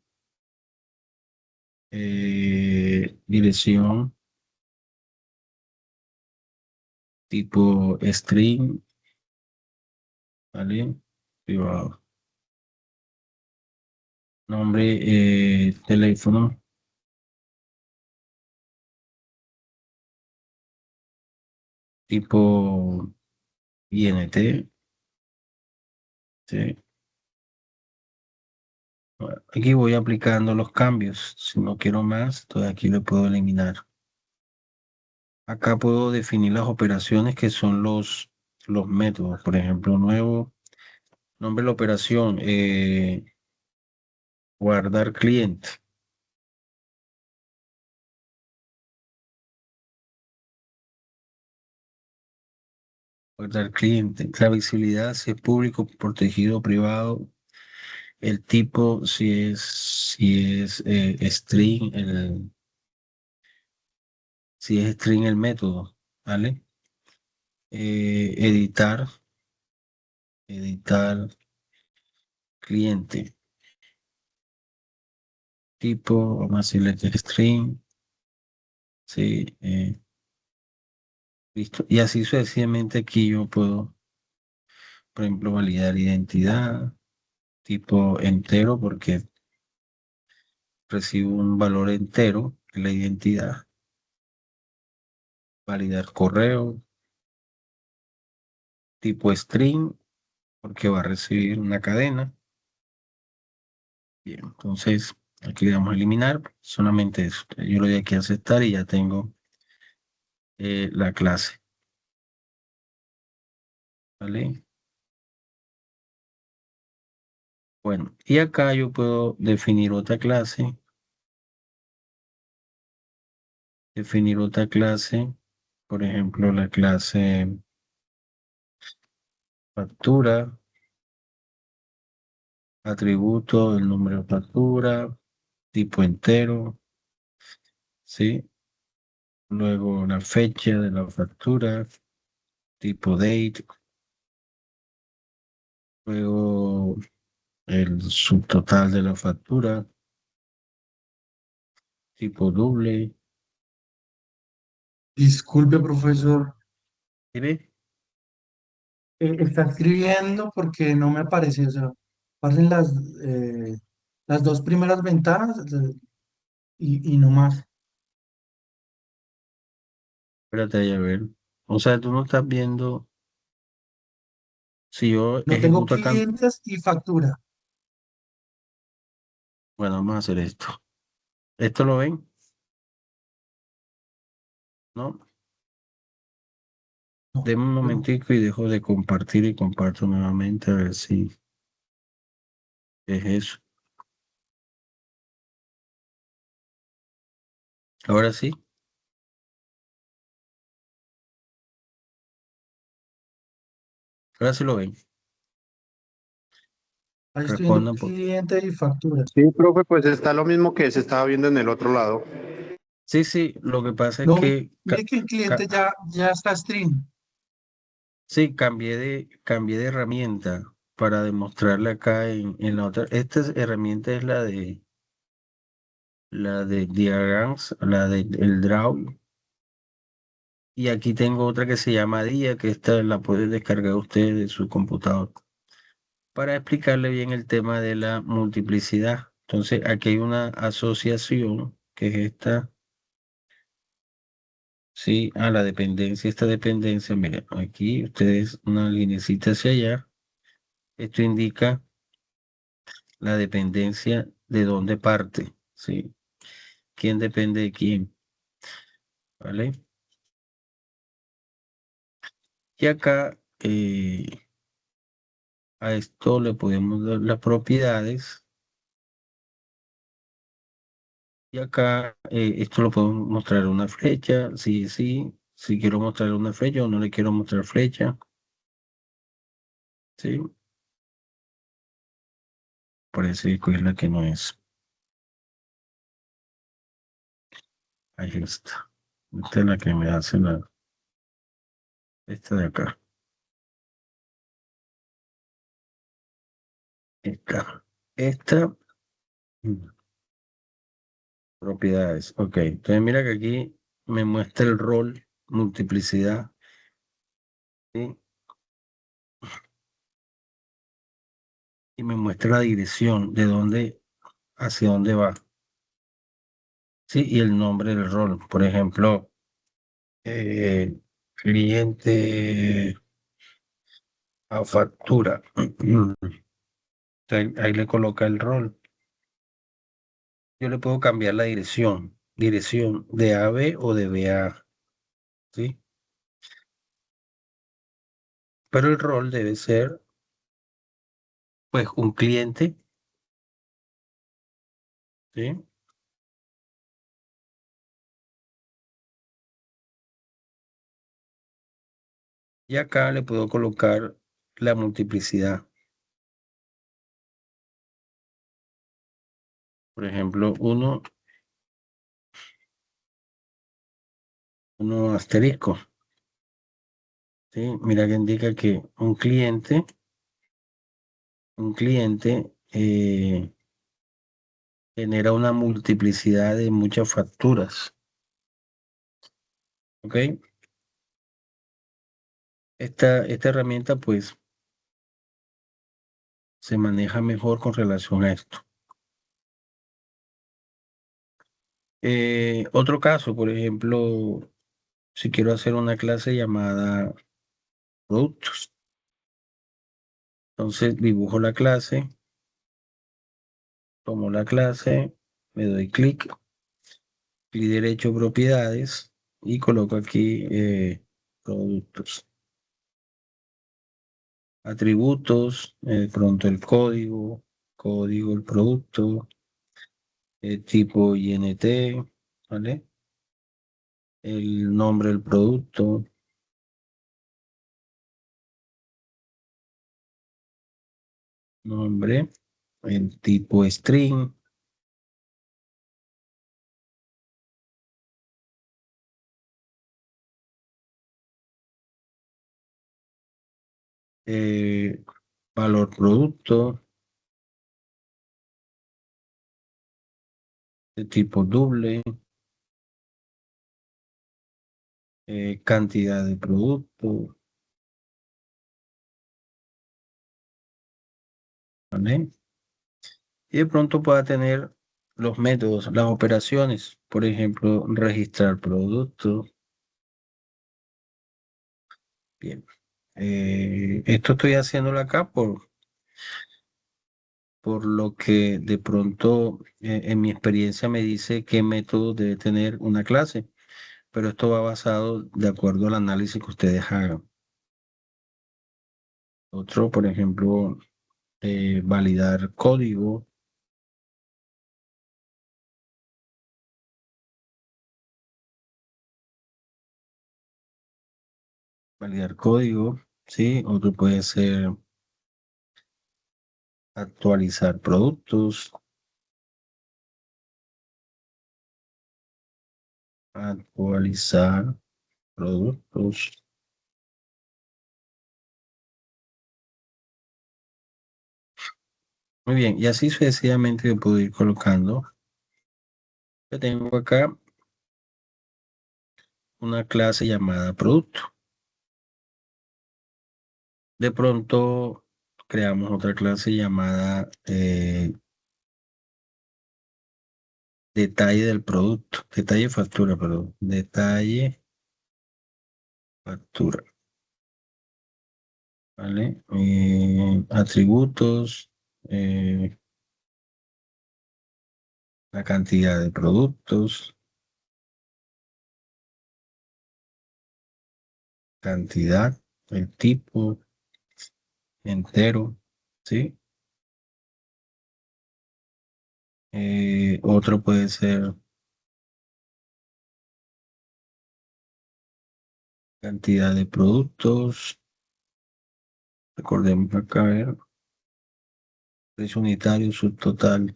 dirección, tipo string, ¿vale? Privado. Nombre, teléfono, tipo INT, ¿sí? Bueno, aquí voy aplicando los cambios. Si no quiero más, entonces aquí lo puedo eliminar. Acá puedo definir las operaciones que son los métodos. Por ejemplo, nuevo nombre de la operación, guardar cliente. Guardar cliente. La visibilidad, si es público, protegido, privado. El tipo, si es string, si es string el método, ¿vale? Editar cliente. Tipo, vamos a decirle que es string, sí, listo. Y así sucesivamente aquí yo puedo, por ejemplo, validar identidad, tipo entero, porque recibo un valor entero en la identidad. Validar correo, tipo string, porque va a recibir una cadena. Bien, entonces aquí le damos a eliminar, solamente eso. Yo le doy aquí a aceptar y ya tengo la clase. ¿Vale? Bueno, y acá yo puedo definir otra clase. Por ejemplo, la clase factura, atributo, el número de factura, tipo entero, ¿sí? Luego la fecha de la factura, tipo date, luego el subtotal de la factura, tipo doble. Disculpe, profesor. ¿Tiene? Está escribiendo porque no me aparece, o sea, pasen las dos primeras ventanas y no más. Espérate ahí a ver. O sea, tú no estás viendo, si yo No tengo ejecuto acá, clientes y factura. bueno, vamos a hacer esto. ¿Esto lo ven? ¿No? No, Deme un no. momentico y dejo de compartir y comparto nuevamente a ver si es eso. Ahora sí, ahora sí lo ven. Ahí estoy viendo Respondan. cliente y factura. Sí, profe, pues está lo mismo que se estaba viendo en el otro lado. Sí, sí, lo que pasa es No, que mire que el cliente ya está stream. sí, cambié de herramienta para demostrarle acá en la otra. Esta herramienta es la de Diagrams, la de el Draw. Y aquí tengo otra que se llama Dia, que esta la puede descargar usted de su computador para explicarle bien el tema de la multiplicidad. Entonces, aquí hay una asociación, que es esta, sí, a la dependencia. Esta dependencia, miren, aquí ustedes una linecita hacia allá. Esto indica la dependencia de dónde parte, ¿sí? ¿Quién depende de quién? ¿Vale? Y acá a esto le podemos dar las propiedades. Y acá esto lo podemos mostrar una flecha. Sí, sí. Si quiero mostrar una flecha o no le quiero mostrar flecha. ¿Sí? Parece que es la que no es. Ahí está. Esta es la que me hace esta de acá. Esta. mm, Propiedades. Ok. Entonces mira que aquí me muestra el rol, multiplicidad. ¿Sí? Y me muestra la dirección de dónde, hacia dónde va. Sí, y el nombre del rol. Por ejemplo, eh, cliente a factura. Ahí le coloca el rol. Yo le puedo cambiar la dirección de A a B o de B a A. ¿sí? Pero el rol debe ser, pues, un cliente, ¿sí? Y acá le puedo colocar la multiplicidad. Por ejemplo, uno asterisco, ¿sí? Mira que indica que un cliente genera una multiplicidad de muchas facturas, ¿ok? Esta herramienta, pues, se maneja mejor con relación a esto. Otro caso, por ejemplo, si quiero hacer una clase llamada productos, entonces dibujo la clase, tomo la clase, me doy clic derecho propiedades y coloco aquí productos, atributos, pronto el código, el producto, tipo INT, ¿vale? El nombre del producto, nombre, el tipo string, eh, valor producto, de tipo doble, cantidad de producto, ¿vale? Y de pronto pueda tener los métodos, las operaciones, por ejemplo, registrar producto. Bien. Esto estoy haciéndolo acá por lo que de pronto en mi experiencia me dice qué método debe tener una clase, pero esto va basado de acuerdo al análisis que ustedes hagan. Otro, por ejemplo, validar código, ¿sí? Otro puede ser actualizar productos, actualizar productos. Muy bien, y así sucesivamente yo puedo ir colocando. Yo tengo acá una clase llamada producto. De pronto creamos otra clase llamada detalle del producto, detalle factura, perdón, detalle factura, ¿vale? Atributos, la cantidad de productos, cantidad, el tipo, entero, ¿sí? Otro puede ser cantidad de productos, recordemos acá, a ver, precio unitario, subtotal,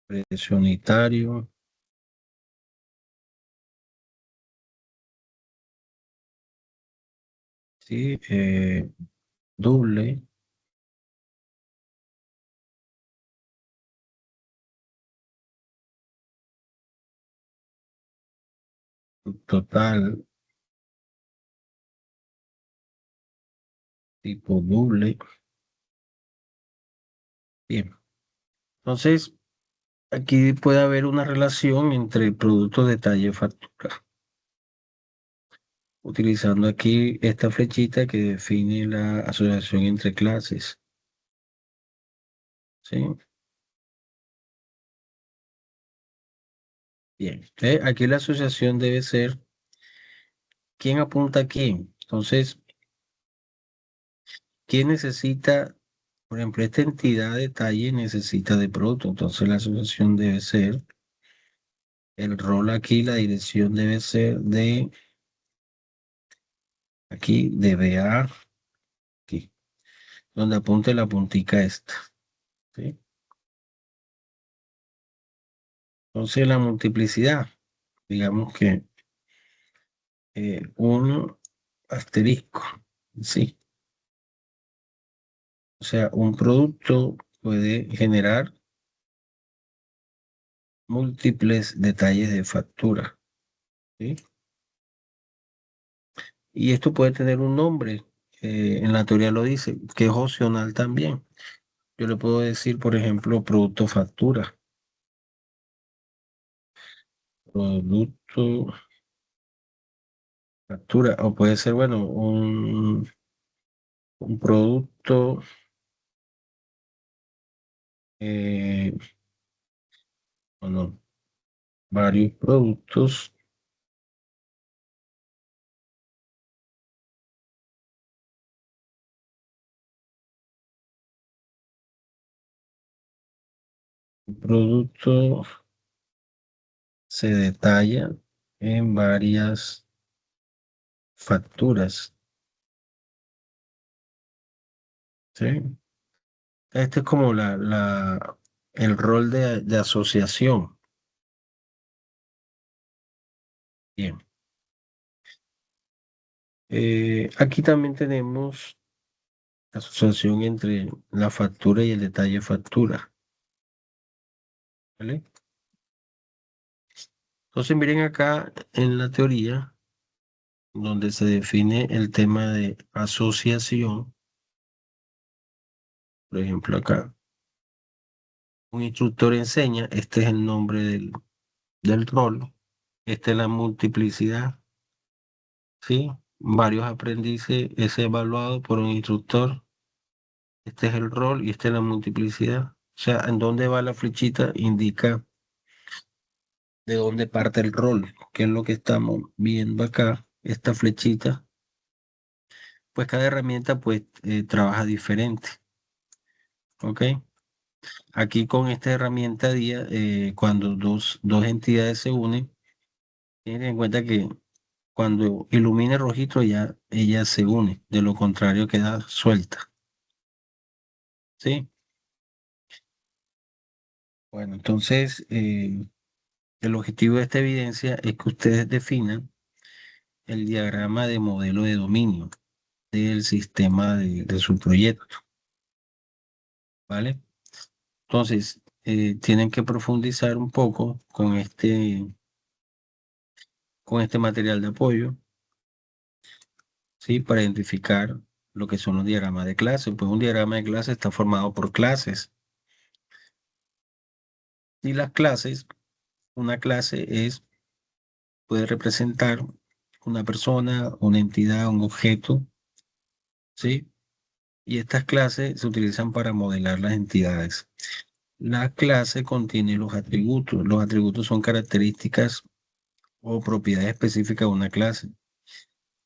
precio unitario, ¿sí? Doble, subtotal, tipo doble. Bien, entonces aquí puede haber una relación entre el producto, detalle y factura, utilizando aquí esta flechita que define la asociación entre clases, ¿sí? Bien, aquí la asociación debe ser quién apunta a quién. Entonces, ¿quién necesita, por ejemplo, esta entidad de detalle necesita de producto? Entonces, la asociación debe ser, el rol aquí, la dirección debe ser de, aquí, de BA, aquí, donde apunte la puntica esta. ¿Sí? Entonces, la multiplicidad, digamos que un asterisco, ¿sí? O sea, un producto puede generar múltiples detalles de factura, ¿sí? Y esto puede tener un nombre, en la teoría lo dice, que es opcional también. Yo le puedo decir, por ejemplo, producto factura, producto factura, o puede ser, bueno, un producto, eh, o no, varios productos, un producto se detalla en varias facturas, ¿sí? Este es como el rol de asociación. Bien. Aquí también tenemos la asociación entre la factura y el detalle factura, ¿vale? Entonces miren acá en la teoría, donde se define el tema de asociación, por ejemplo acá, un instructor enseña, este es el nombre del rol, esta es la multiplicidad, ¿sí? Varios aprendices es evaluado por un instructor, este es el rol y esta es la multiplicidad. O sea, en dónde va la flechita indica de dónde parte el rol, que es lo que estamos viendo acá, esta flechita. Pues cada herramienta pues trabaja diferente, ¿ok? Aquí con esta herramienta día, cuando dos entidades se unen, tienen en cuenta que cuando ilumine rojito ya ella se une, de lo contrario queda suelta, ¿sí? Bueno, entonces el objetivo de esta evidencia es que ustedes definan el diagrama de modelo de dominio del sistema de su proyecto, ¿vale? Entonces, tienen que profundizar un poco con este material de apoyo, ¿sí? Para identificar lo que son los diagramas de clase. Pues un diagrama de clase está formado por clases. Y las clases, una clase puede representar una persona, una entidad, un objeto, ¿sí? Y estas clases se utilizan para modelar las entidades. La clase contiene los atributos. Los atributos son características o propiedades específicas de una clase.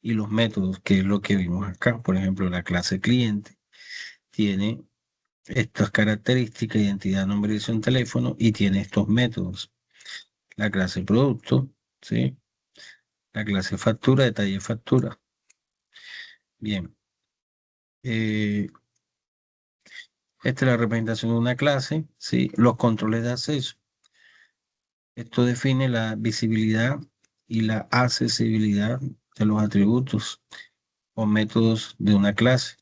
Y los métodos, que es lo que vimos acá. Por ejemplo, la clase cliente tiene estas características: identidad, nombre, dirección, teléfono, y tiene estos métodos. La clase producto, ¿sí? La clase factura, detalle de factura. Bien. Esta es la representación de una clase, ¿sí? Los controles de acceso. Esto define la visibilidad y la accesibilidad de los atributos o métodos de una clase,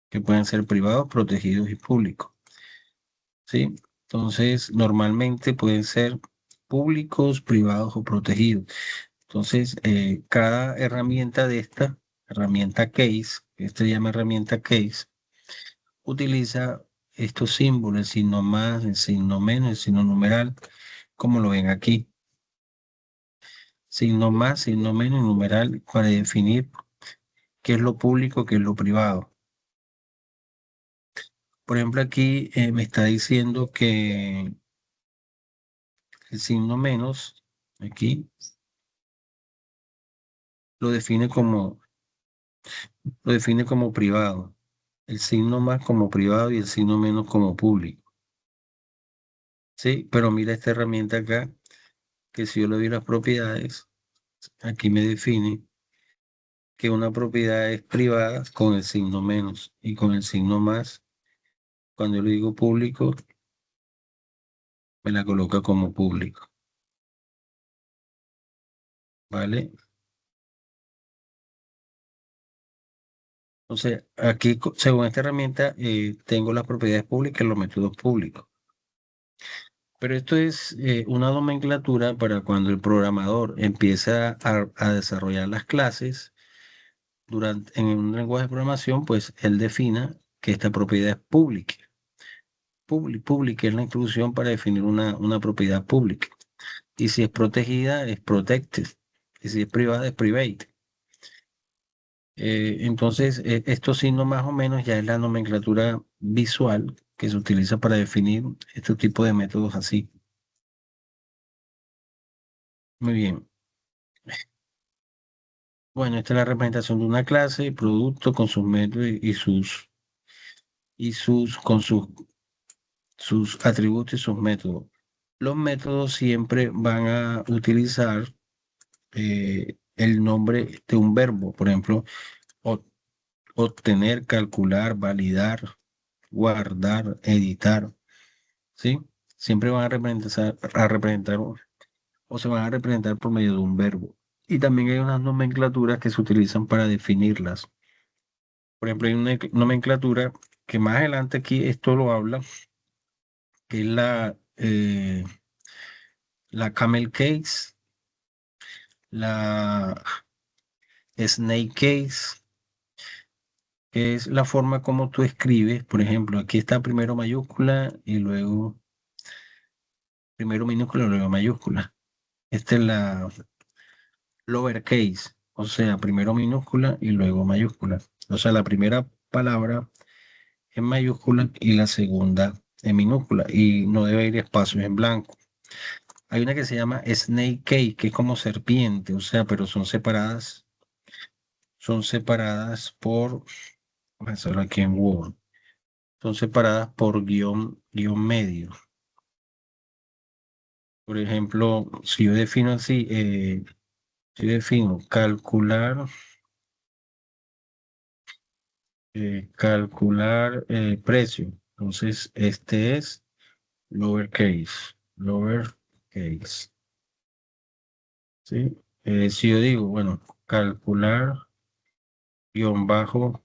que pueden ser privados, protegidos y públicos, ¿sí? Entonces, normalmente pueden ser públicos, privados o protegidos. Entonces, cada herramienta de esta, herramienta case, esta se llama herramienta case, utiliza estos símbolos: el signo más, el signo menos, el signo numeral, como lo ven aquí. Signo más, signo menos y numeral para definir qué es lo público, qué es lo privado. Por ejemplo, aquí me está diciendo que el signo menos aquí, lo define como, lo define como privado. El signo más como privado y el signo menos como público. Sí, pero mira esta herramienta acá, que si yo le doy las propiedades, aquí me define que una propiedad es privada con el signo menos y con el signo más. Cuando yo le digo público, me la coloca como público. ¿Vale? Entonces, aquí, según esta herramienta, tengo las propiedades públicas y los métodos públicos. Pero esto es una nomenclatura para cuando el programador empieza a desarrollar las clases en un lenguaje de programación, pues él defina que esta propiedad es pública. Pública es la instrucción para definir una propiedad pública. Y si es protegida, es protected. Y si es privada, es private. Entonces, esto signo más o menos ya es la nomenclatura visual que se utiliza para definir este tipo de métodos así. Muy bien. Bueno, esta es la representación de una clase, producto con sus métodos con sus atributos y sus métodos. Los métodos siempre van a utilizar el nombre de un verbo, por ejemplo, o- obtener, calcular, validar, guardar, editar, ¿sí? Siempre van a representar o se van a representar por medio de un verbo. Y también hay unas nomenclaturas que se utilizan para definirlas. Por ejemplo, hay una nomenclatura que más adelante aquí esto lo habla, que es la camel case, la snake case, que es la forma como tú escribes. Por ejemplo, aquí está primero mayúscula y luego primero minúscula y luego mayúscula. Esta es la lowercase, o sea, primero minúscula y luego mayúscula. O sea, la primera palabra en mayúscula y la segunda en minúscula y no debe ir espacios en blanco. Hay una que se llama Snake Cake, que es como serpiente, o sea, pero son separadas por, vamos a hacerlo aquí en Word, son separadas por guión medio. Por ejemplo, si yo defino así, si yo defino calcular precio, entonces este es lowercase, ¿sí? Si yo digo, bueno, calcular guión bajo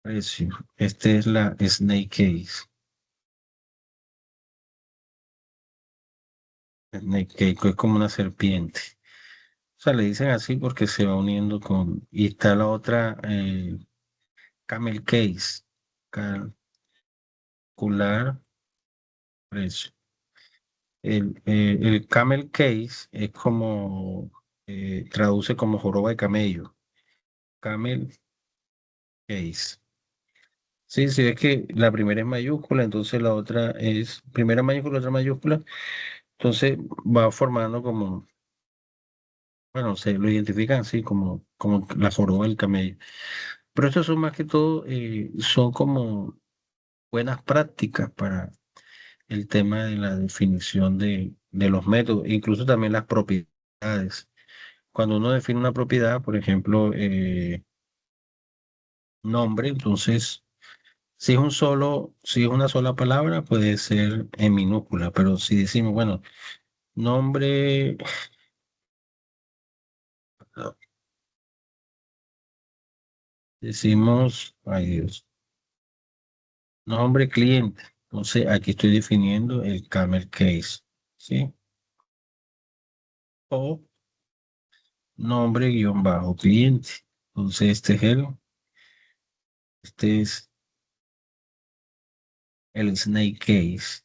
precio, este es la snake case. Snake cake es como una serpiente. O sea, le dicen así porque se va uniendo con... Y está la otra, camel case, calcular precio. El camel case es como, traduce como joroba de camello. Camel case. Sí, sí, es que la primera es mayúscula, entonces la otra es primera mayúscula, otra mayúscula, entonces va formando como, bueno, se lo identifican así como la joroba del camello. Pero estos son más que todo, son como buenas prácticas para el tema de la definición de los métodos, incluso también las propiedades. Cuando uno define una propiedad, por ejemplo, nombre, entonces, si es una sola palabra, puede ser en minúscula, pero si decimos, bueno, nombre, no, decimos, ay Dios, nombre cliente, entonces aquí estoy definiendo el camel case, ¿sí? O nombre guión bajo cliente. Entonces, este es el snake case,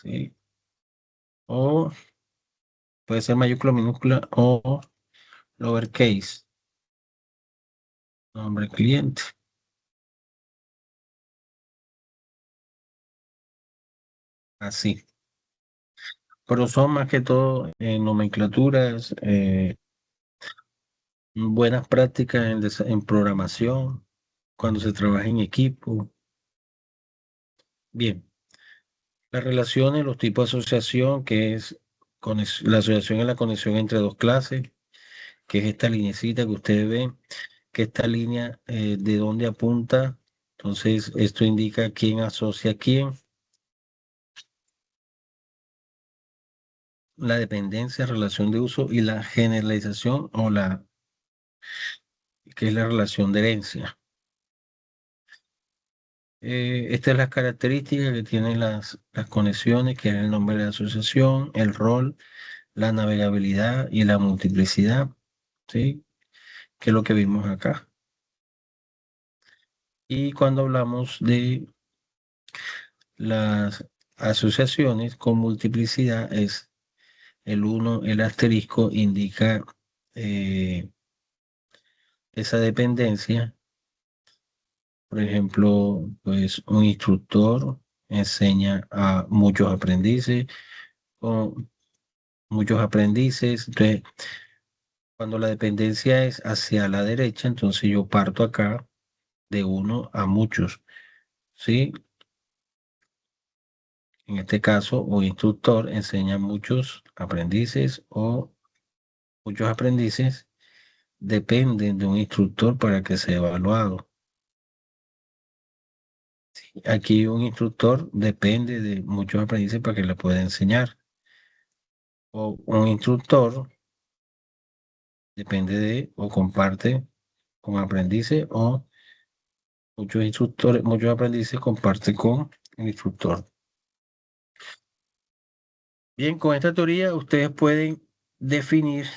¿sí? O puede ser mayúscula, minúscula o lowercase, nombre cliente, así. pero son más que todo nomenclaturas, buenas prácticas en programación, cuando se trabaja en equipo. Bien, las relaciones, los tipos de asociación, que es la asociación es la conexión entre dos clases, que es esta linecita que ustedes ven, que esta línea de dónde apunta. Entonces, esto indica quién asocia a quién. La dependencia, relación de uso y la generalización que es la relación de herencia. Estas son las características que tienen las conexiones, que es el nombre de la asociación, el rol, la navegabilidad y la multiplicidad, ¿sí? Que es lo que vimos acá. Y cuando hablamos de las asociaciones con multiplicidad, es el 1, el asterisco indica esa dependencia. Por ejemplo, pues un instructor enseña a muchos aprendices o muchos aprendices. Entonces, cuando la dependencia es hacia la derecha, entonces yo parto acá de 1 a muchos, ¿sí? En este caso, un instructor enseña a muchos aprendices o muchos aprendices dependen de un instructor para que sea evaluado. Aquí un instructor depende de muchos aprendices para que le pueda enseñar. O un instructor depende de o comparte con aprendices o muchos instructores, muchos aprendices comparten con el instructor. Bien, con esta teoría ustedes pueden definir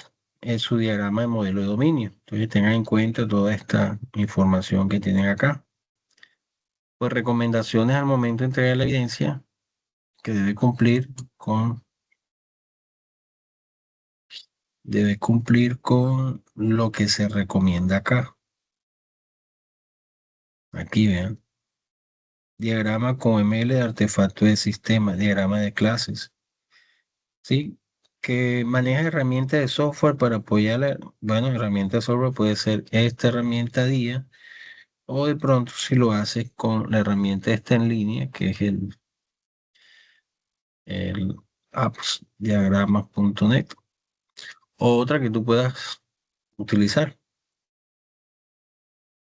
su diagrama de modelo de dominio. Entonces tengan en cuenta toda esta información que tienen acá. Pues recomendaciones al momento de entregar la evidencia que debe cumplir con lo que se recomienda acá. Aquí vean. Diagrama con ML de artefacto de sistema, diagrama de clases. ¿Sí? Que maneja herramientas de software para apoyar bueno, herramienta de software puede ser esta herramienta DIA, o de pronto si lo haces con la herramienta esta en línea, que es el appsdiagramas.net, o otra que tú puedas utilizar.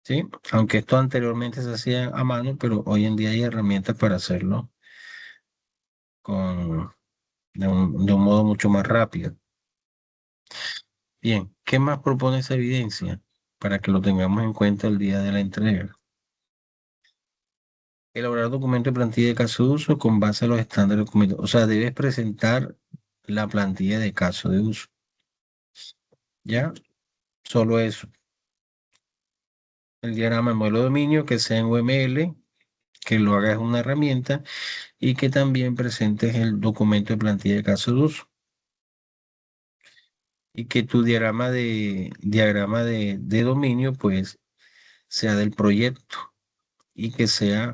¿Sí? Aunque esto anteriormente se hacía a mano, pero hoy en día hay herramientas para hacerlo de un modo mucho más rápido. Bien, ¿qué más propone esa evidencia? Para que lo tengamos en cuenta el día de la entrega. Elaborar documento de plantilla de caso de uso con base a los estándares de documento. O sea, debes presentar la plantilla de caso de uso. ¿Ya? Solo eso. El diagrama de modelo de dominio que sea en UML, que lo hagas en una herramienta y que también presentes el documento de plantilla de caso de uso. Y que tu diagrama de dominio, pues, sea del proyecto y que se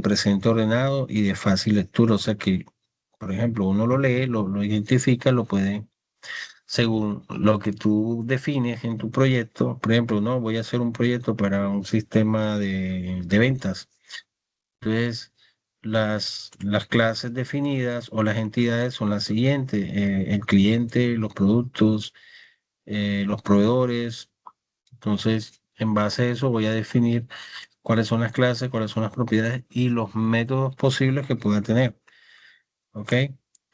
presente ordenado y de fácil lectura. O sea que, por ejemplo, uno lo lee, lo identifica, lo puede, según lo que tú defines en tu proyecto. Por ejemplo, no, voy a hacer un proyecto para un sistema de ventas. Entonces, las clases definidas o las entidades son las siguientes: el cliente, los productos, los proveedores. Entonces, en base a eso voy a definir cuáles son las clases, cuáles son las propiedades y los métodos posibles que pueda tener. ¿Ok?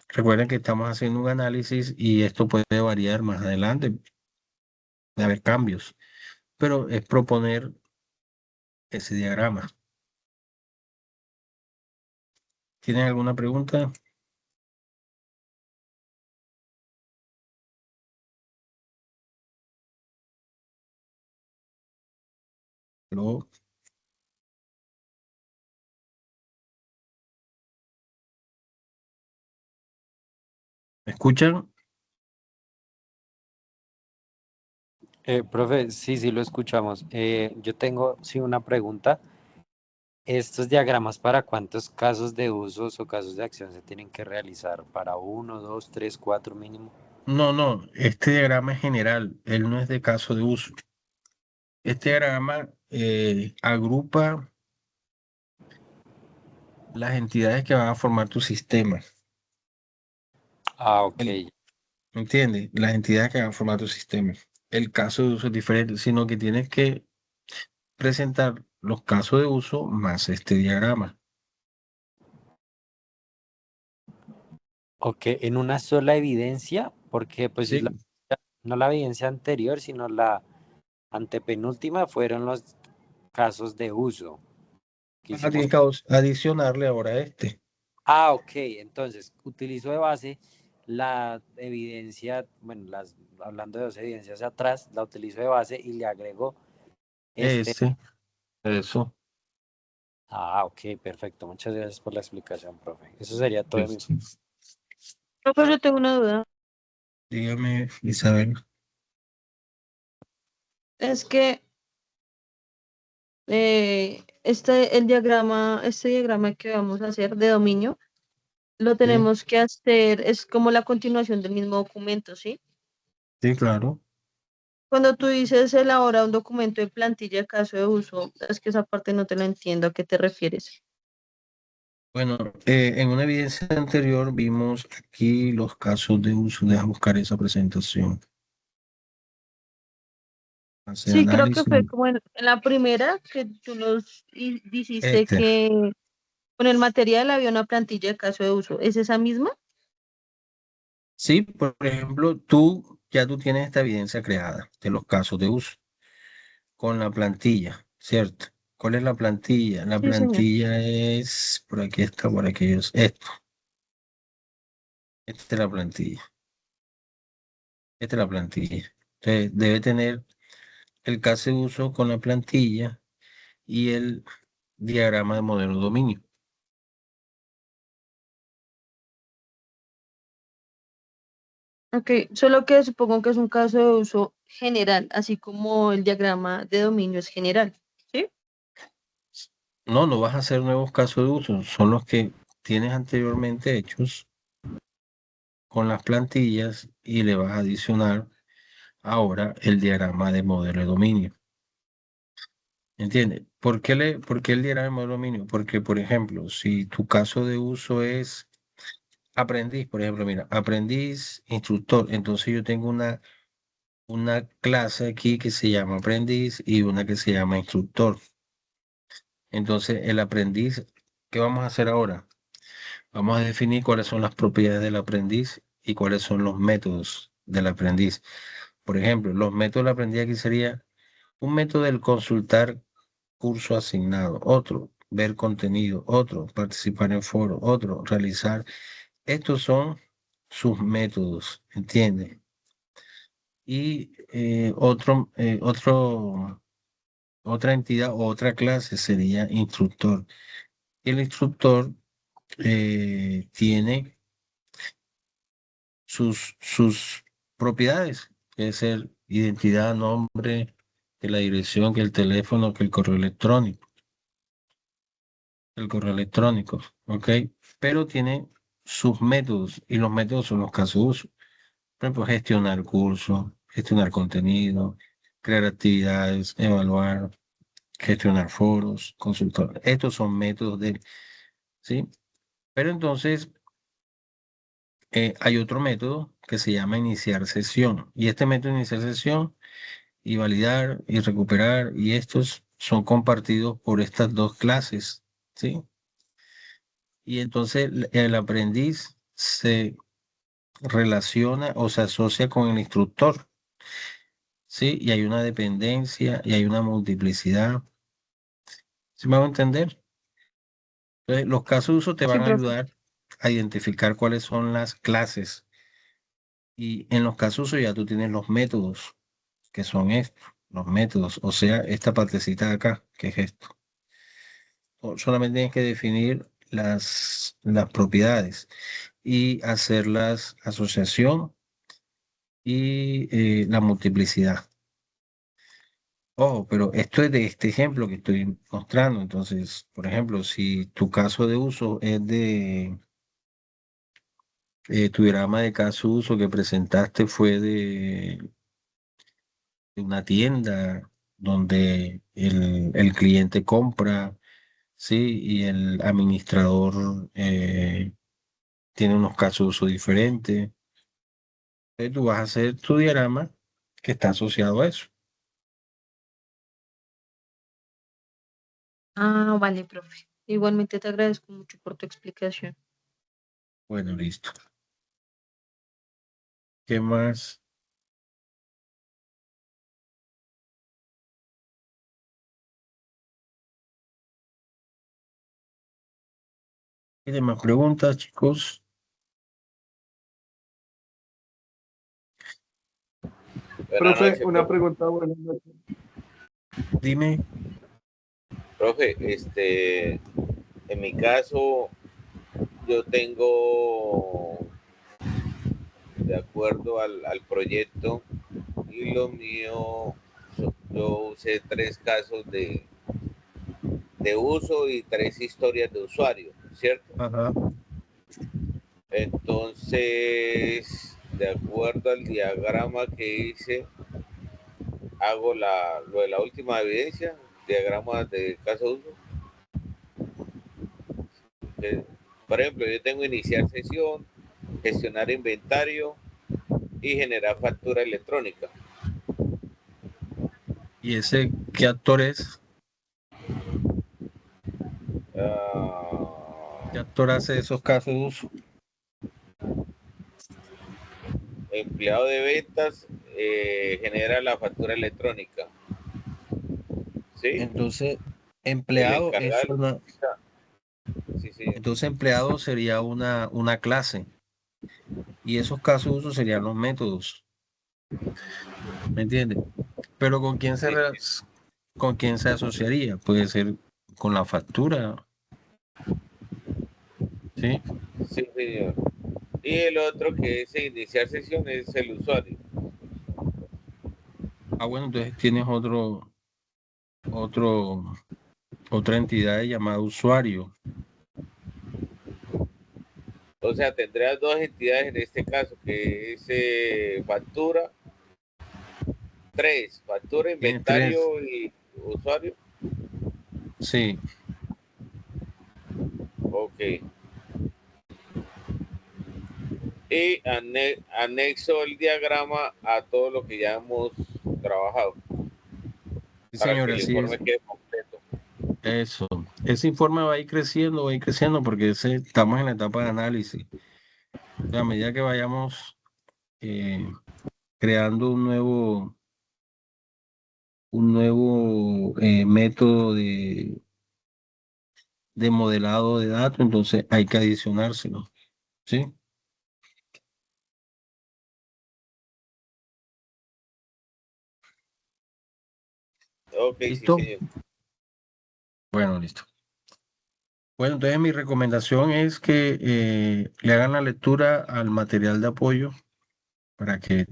Recuerden que estamos haciendo un análisis y esto puede variar más adelante, puede haber cambios, pero es proponer ese diagrama. ¿Tienen alguna pregunta? ¿Lo escuchan? Profe, sí, sí lo escuchamos. Yo tengo, sí, una pregunta. ¿Estos diagramas para cuántos casos de usos o casos de acción se tienen que realizar? ¿Para uno, dos, tres, cuatro mínimo? No, este diagrama es general, él no es de caso de uso. Este diagrama agrupa las entidades que van a formar tu sistema. Ah, ok. ¿Entiendes? Las entidades que van a formar tu sistema. El caso de uso es diferente, sino que tienes que presentar los casos de uso más este diagrama. Ok, en una sola evidencia, porque pues Sí, no la evidencia anterior, sino la antepenúltima fueron los casos de uso que hicimos. adicionarle ahora este. Ah, ok, entonces utilizo de base la evidencia, bueno, hablando de dos evidencias atrás, la utilizo de base y le agrego este. Eso. Ah, ok, perfecto. Muchas gracias por la explicación, profe. Eso sería todo de mi Listo. Profe, yo tengo una duda. Dígame, Isabel. Es que este diagrama que vamos a hacer de dominio, lo Sí, tenemos que hacer, es como la continuación del mismo documento, ¿sí? sí, claro. Cuando tú dices elabora un documento de plantilla de caso de uso, es que esa parte no te la entiendo, ¿a qué te refieres? Bueno, en una evidencia anterior vimos aquí los casos de uso. Deja buscar esa presentación. Hacer Sí, creo que análisis. fue como en la primera que tú dijiste Este. que con el material había una plantilla de caso de uso. ¿Es esa misma? Sí, por ejemplo, ya tú tienes esta evidencia creada de los casos de uso con la plantilla, ¿cierto? ¿Cuál es la plantilla? La Sí, señor. plantilla es, por aquí está, por aquí es esto. Esta es la plantilla. Esta es la plantilla. Entonces, debe tener el caso de uso con la plantilla y el diagrama de modelo de dominio. Ok, solo que supongo que es un caso de uso general, así como el diagrama de dominio es general, ¿sí? No vas a hacer nuevos casos de uso, son los que tienes anteriormente hechos con las plantillas y le vas a adicionar ahora el diagrama de modelo de dominio. ¿Entiendes? ¿Por qué el diagrama de modelo de dominio? Porque, por ejemplo, si tu caso de uso es aprendiz, por ejemplo, mira, aprendiz, instructor, entonces yo tengo una clase aquí que se llama aprendiz y una que se llama instructor. Entonces, el aprendiz, ¿qué vamos a hacer ahora? Vamos a definir cuáles son las propiedades del aprendiz y cuáles son los métodos del aprendiz. Por ejemplo, los métodos del aprendiz aquí sería un método del consultar curso asignado, otro, ver contenido, otro, participar en foro, otro, realizar. Estos son sus métodos, ¿entiendes? Y otra entidad o otra clase sería instructor. El instructor tiene sus propiedades, que es el identidad, nombre, que la dirección, que el teléfono, que el correo electrónico, ¿ok? Pero tiene sus métodos y los métodos son los casos de uso. Por ejemplo, gestionar cursos, gestionar contenido, crear actividades, evaluar, gestionar foros, consultar. Estos son métodos ¿sí? Pero entonces hay otro método que se llama iniciar sesión. Y este método de iniciar sesión y validar y recuperar, y estos son compartidos por estas dos clases, ¿sí? Y entonces el aprendiz se relaciona o se asocia con el instructor, ¿sí? Y hay una dependencia y hay una multiplicidad. ¿Sí me va a entender? Entonces, los casos de uso te Sí, van a profe. ayudar a identificar cuáles son las clases. Y en los casos de uso ya tú tienes los métodos, que son estos, los métodos, o sea, esta partecita de acá, que es esto. Solamente tienes que definir las propiedades y hacer las asociación y la multiplicidad. Ojo, pero esto es de este ejemplo que estoy mostrando. Entonces, por ejemplo, si tu caso de uso es tu diagrama de caso de uso que presentaste fue de una tienda donde el cliente compra, sí, y el administrador tiene unos casos de uso diferentes. Entonces, tú vas a hacer tu diagrama que está asociado a eso. Ah, vale, profe. Igualmente te agradezco mucho por tu explicación. Bueno, listo. ¿Qué más? ¿Tienen más preguntas, chicos? Buenas Profe, noches, una profe. pregunta, buenas noches. Dime. Profe, en mi caso, yo tengo, de acuerdo al proyecto, y lo mío, yo usé 3 casos de uso y 3 historias de usuario, ¿cierto? Ajá. Entonces, de acuerdo al diagrama que hice, hago lo de la última evidencia, diagrama de caso de uso. Que, por ejemplo, yo tengo iniciar sesión, gestionar inventario y generar factura electrónica. ¿Y ese qué actor es? ¿Qué Uh, actor hace esos casos de uso? Empleado de ventas genera la factura electrónica. ¿Sí? Entonces, El empleado es encargado. una, Sí, sí. entonces empleado sería una clase y esos casos de uso serían los métodos, ¿me entiendes? Pero Sí, ¿con quién se asociaría? Puede ser con la factura, ¿sí? sí, señor. Y el otro que es iniciar sesión es el usuario. Ah, bueno, entonces tienes otro, otra entidad llamada usuario. O sea, tendrás 2 entidades en este caso, que es factura, 3, factura, Tienes tres, inventario y usuario. sí. Ok. Y anexo el diagrama a todo lo que ya hemos trabajado Sí, para que señora, el así informe es. quede completo. Eso. Ese informe va a ir creciendo porque estamos en la etapa de análisis. O sea, a medida que vayamos eh, creando un nuevo método de modelado de datos, entonces hay que adicionárselo. ¿Sí? Ok, sí, ¿Listo? señor. Bueno, listo. Bueno, entonces mi recomendación es que le hagan la lectura al material de apoyo para que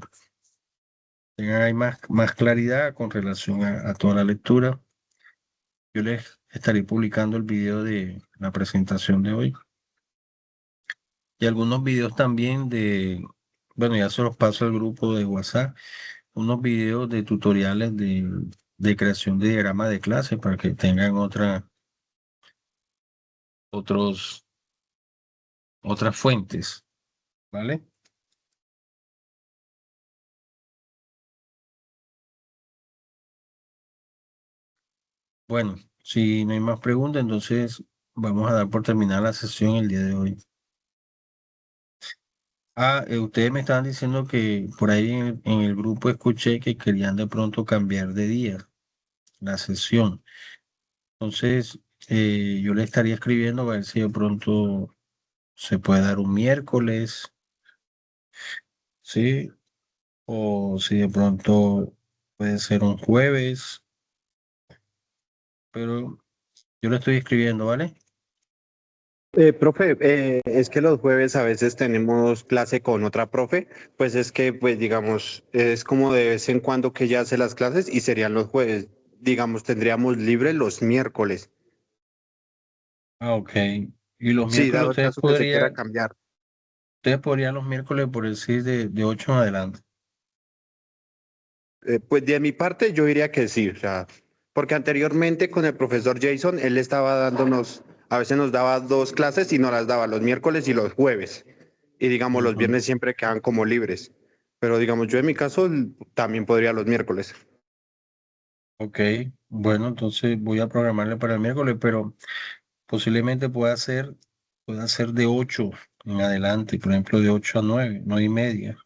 tengan ahí más claridad con relación a toda la lectura. Yo les estaré publicando el video de la presentación de hoy y algunos videos también bueno, ya se los paso al grupo de WhatsApp, unos videos de tutoriales de creación de diagrama de clase para que tengan otros, otras fuentes, ¿vale? Bueno, si no hay más preguntas, entonces vamos a dar por terminada la sesión el día de hoy. Ah, ustedes me estaban diciendo que por ahí en el grupo escuché que querían de pronto cambiar de día la sesión. Entonces, yo le estaría escribiendo a ver si de pronto se puede dar un miércoles, ¿sí? O si de pronto puede ser un jueves, pero yo le estoy escribiendo, ¿vale? Profe, es que los jueves a veces tenemos clase con otra profe, pues es que, pues digamos, es como de vez en cuando que ella hace las clases y serían los jueves. Digamos, tendríamos libre los miércoles. Ah, ok. Y los Sí, miércoles dado el caso que se quiera cambiar. ustedes podrían los miércoles por decir de 8 en adelante. Pues de mi parte yo diría que sí, o sea, porque anteriormente con el profesor Jason, él estaba dándonos, a veces nos daba dos clases y nos las daba los miércoles y los jueves. Y digamos, los Ujú. viernes siempre quedan como libres. Pero digamos, yo en mi caso también podría los miércoles. Ok, bueno, entonces voy a programarle para el miércoles, pero posiblemente pueda ser de 8 en adelante, por ejemplo, de 8 a 9, 9:30.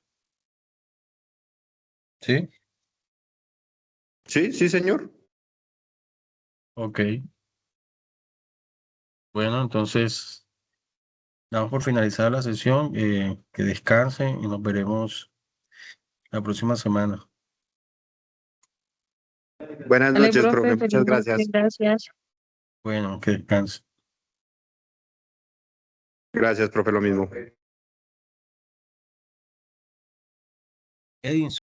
¿Sí? Sí, sí, señor. Ok. Bueno, entonces damos por finalizada la sesión. Que descansen y nos veremos la próxima semana. Buenas Dale, noches, profe, profe. feliz Muchas noche, gracias. gracias. Bueno, que descansen. Gracias, profe, lo mismo. Edinson.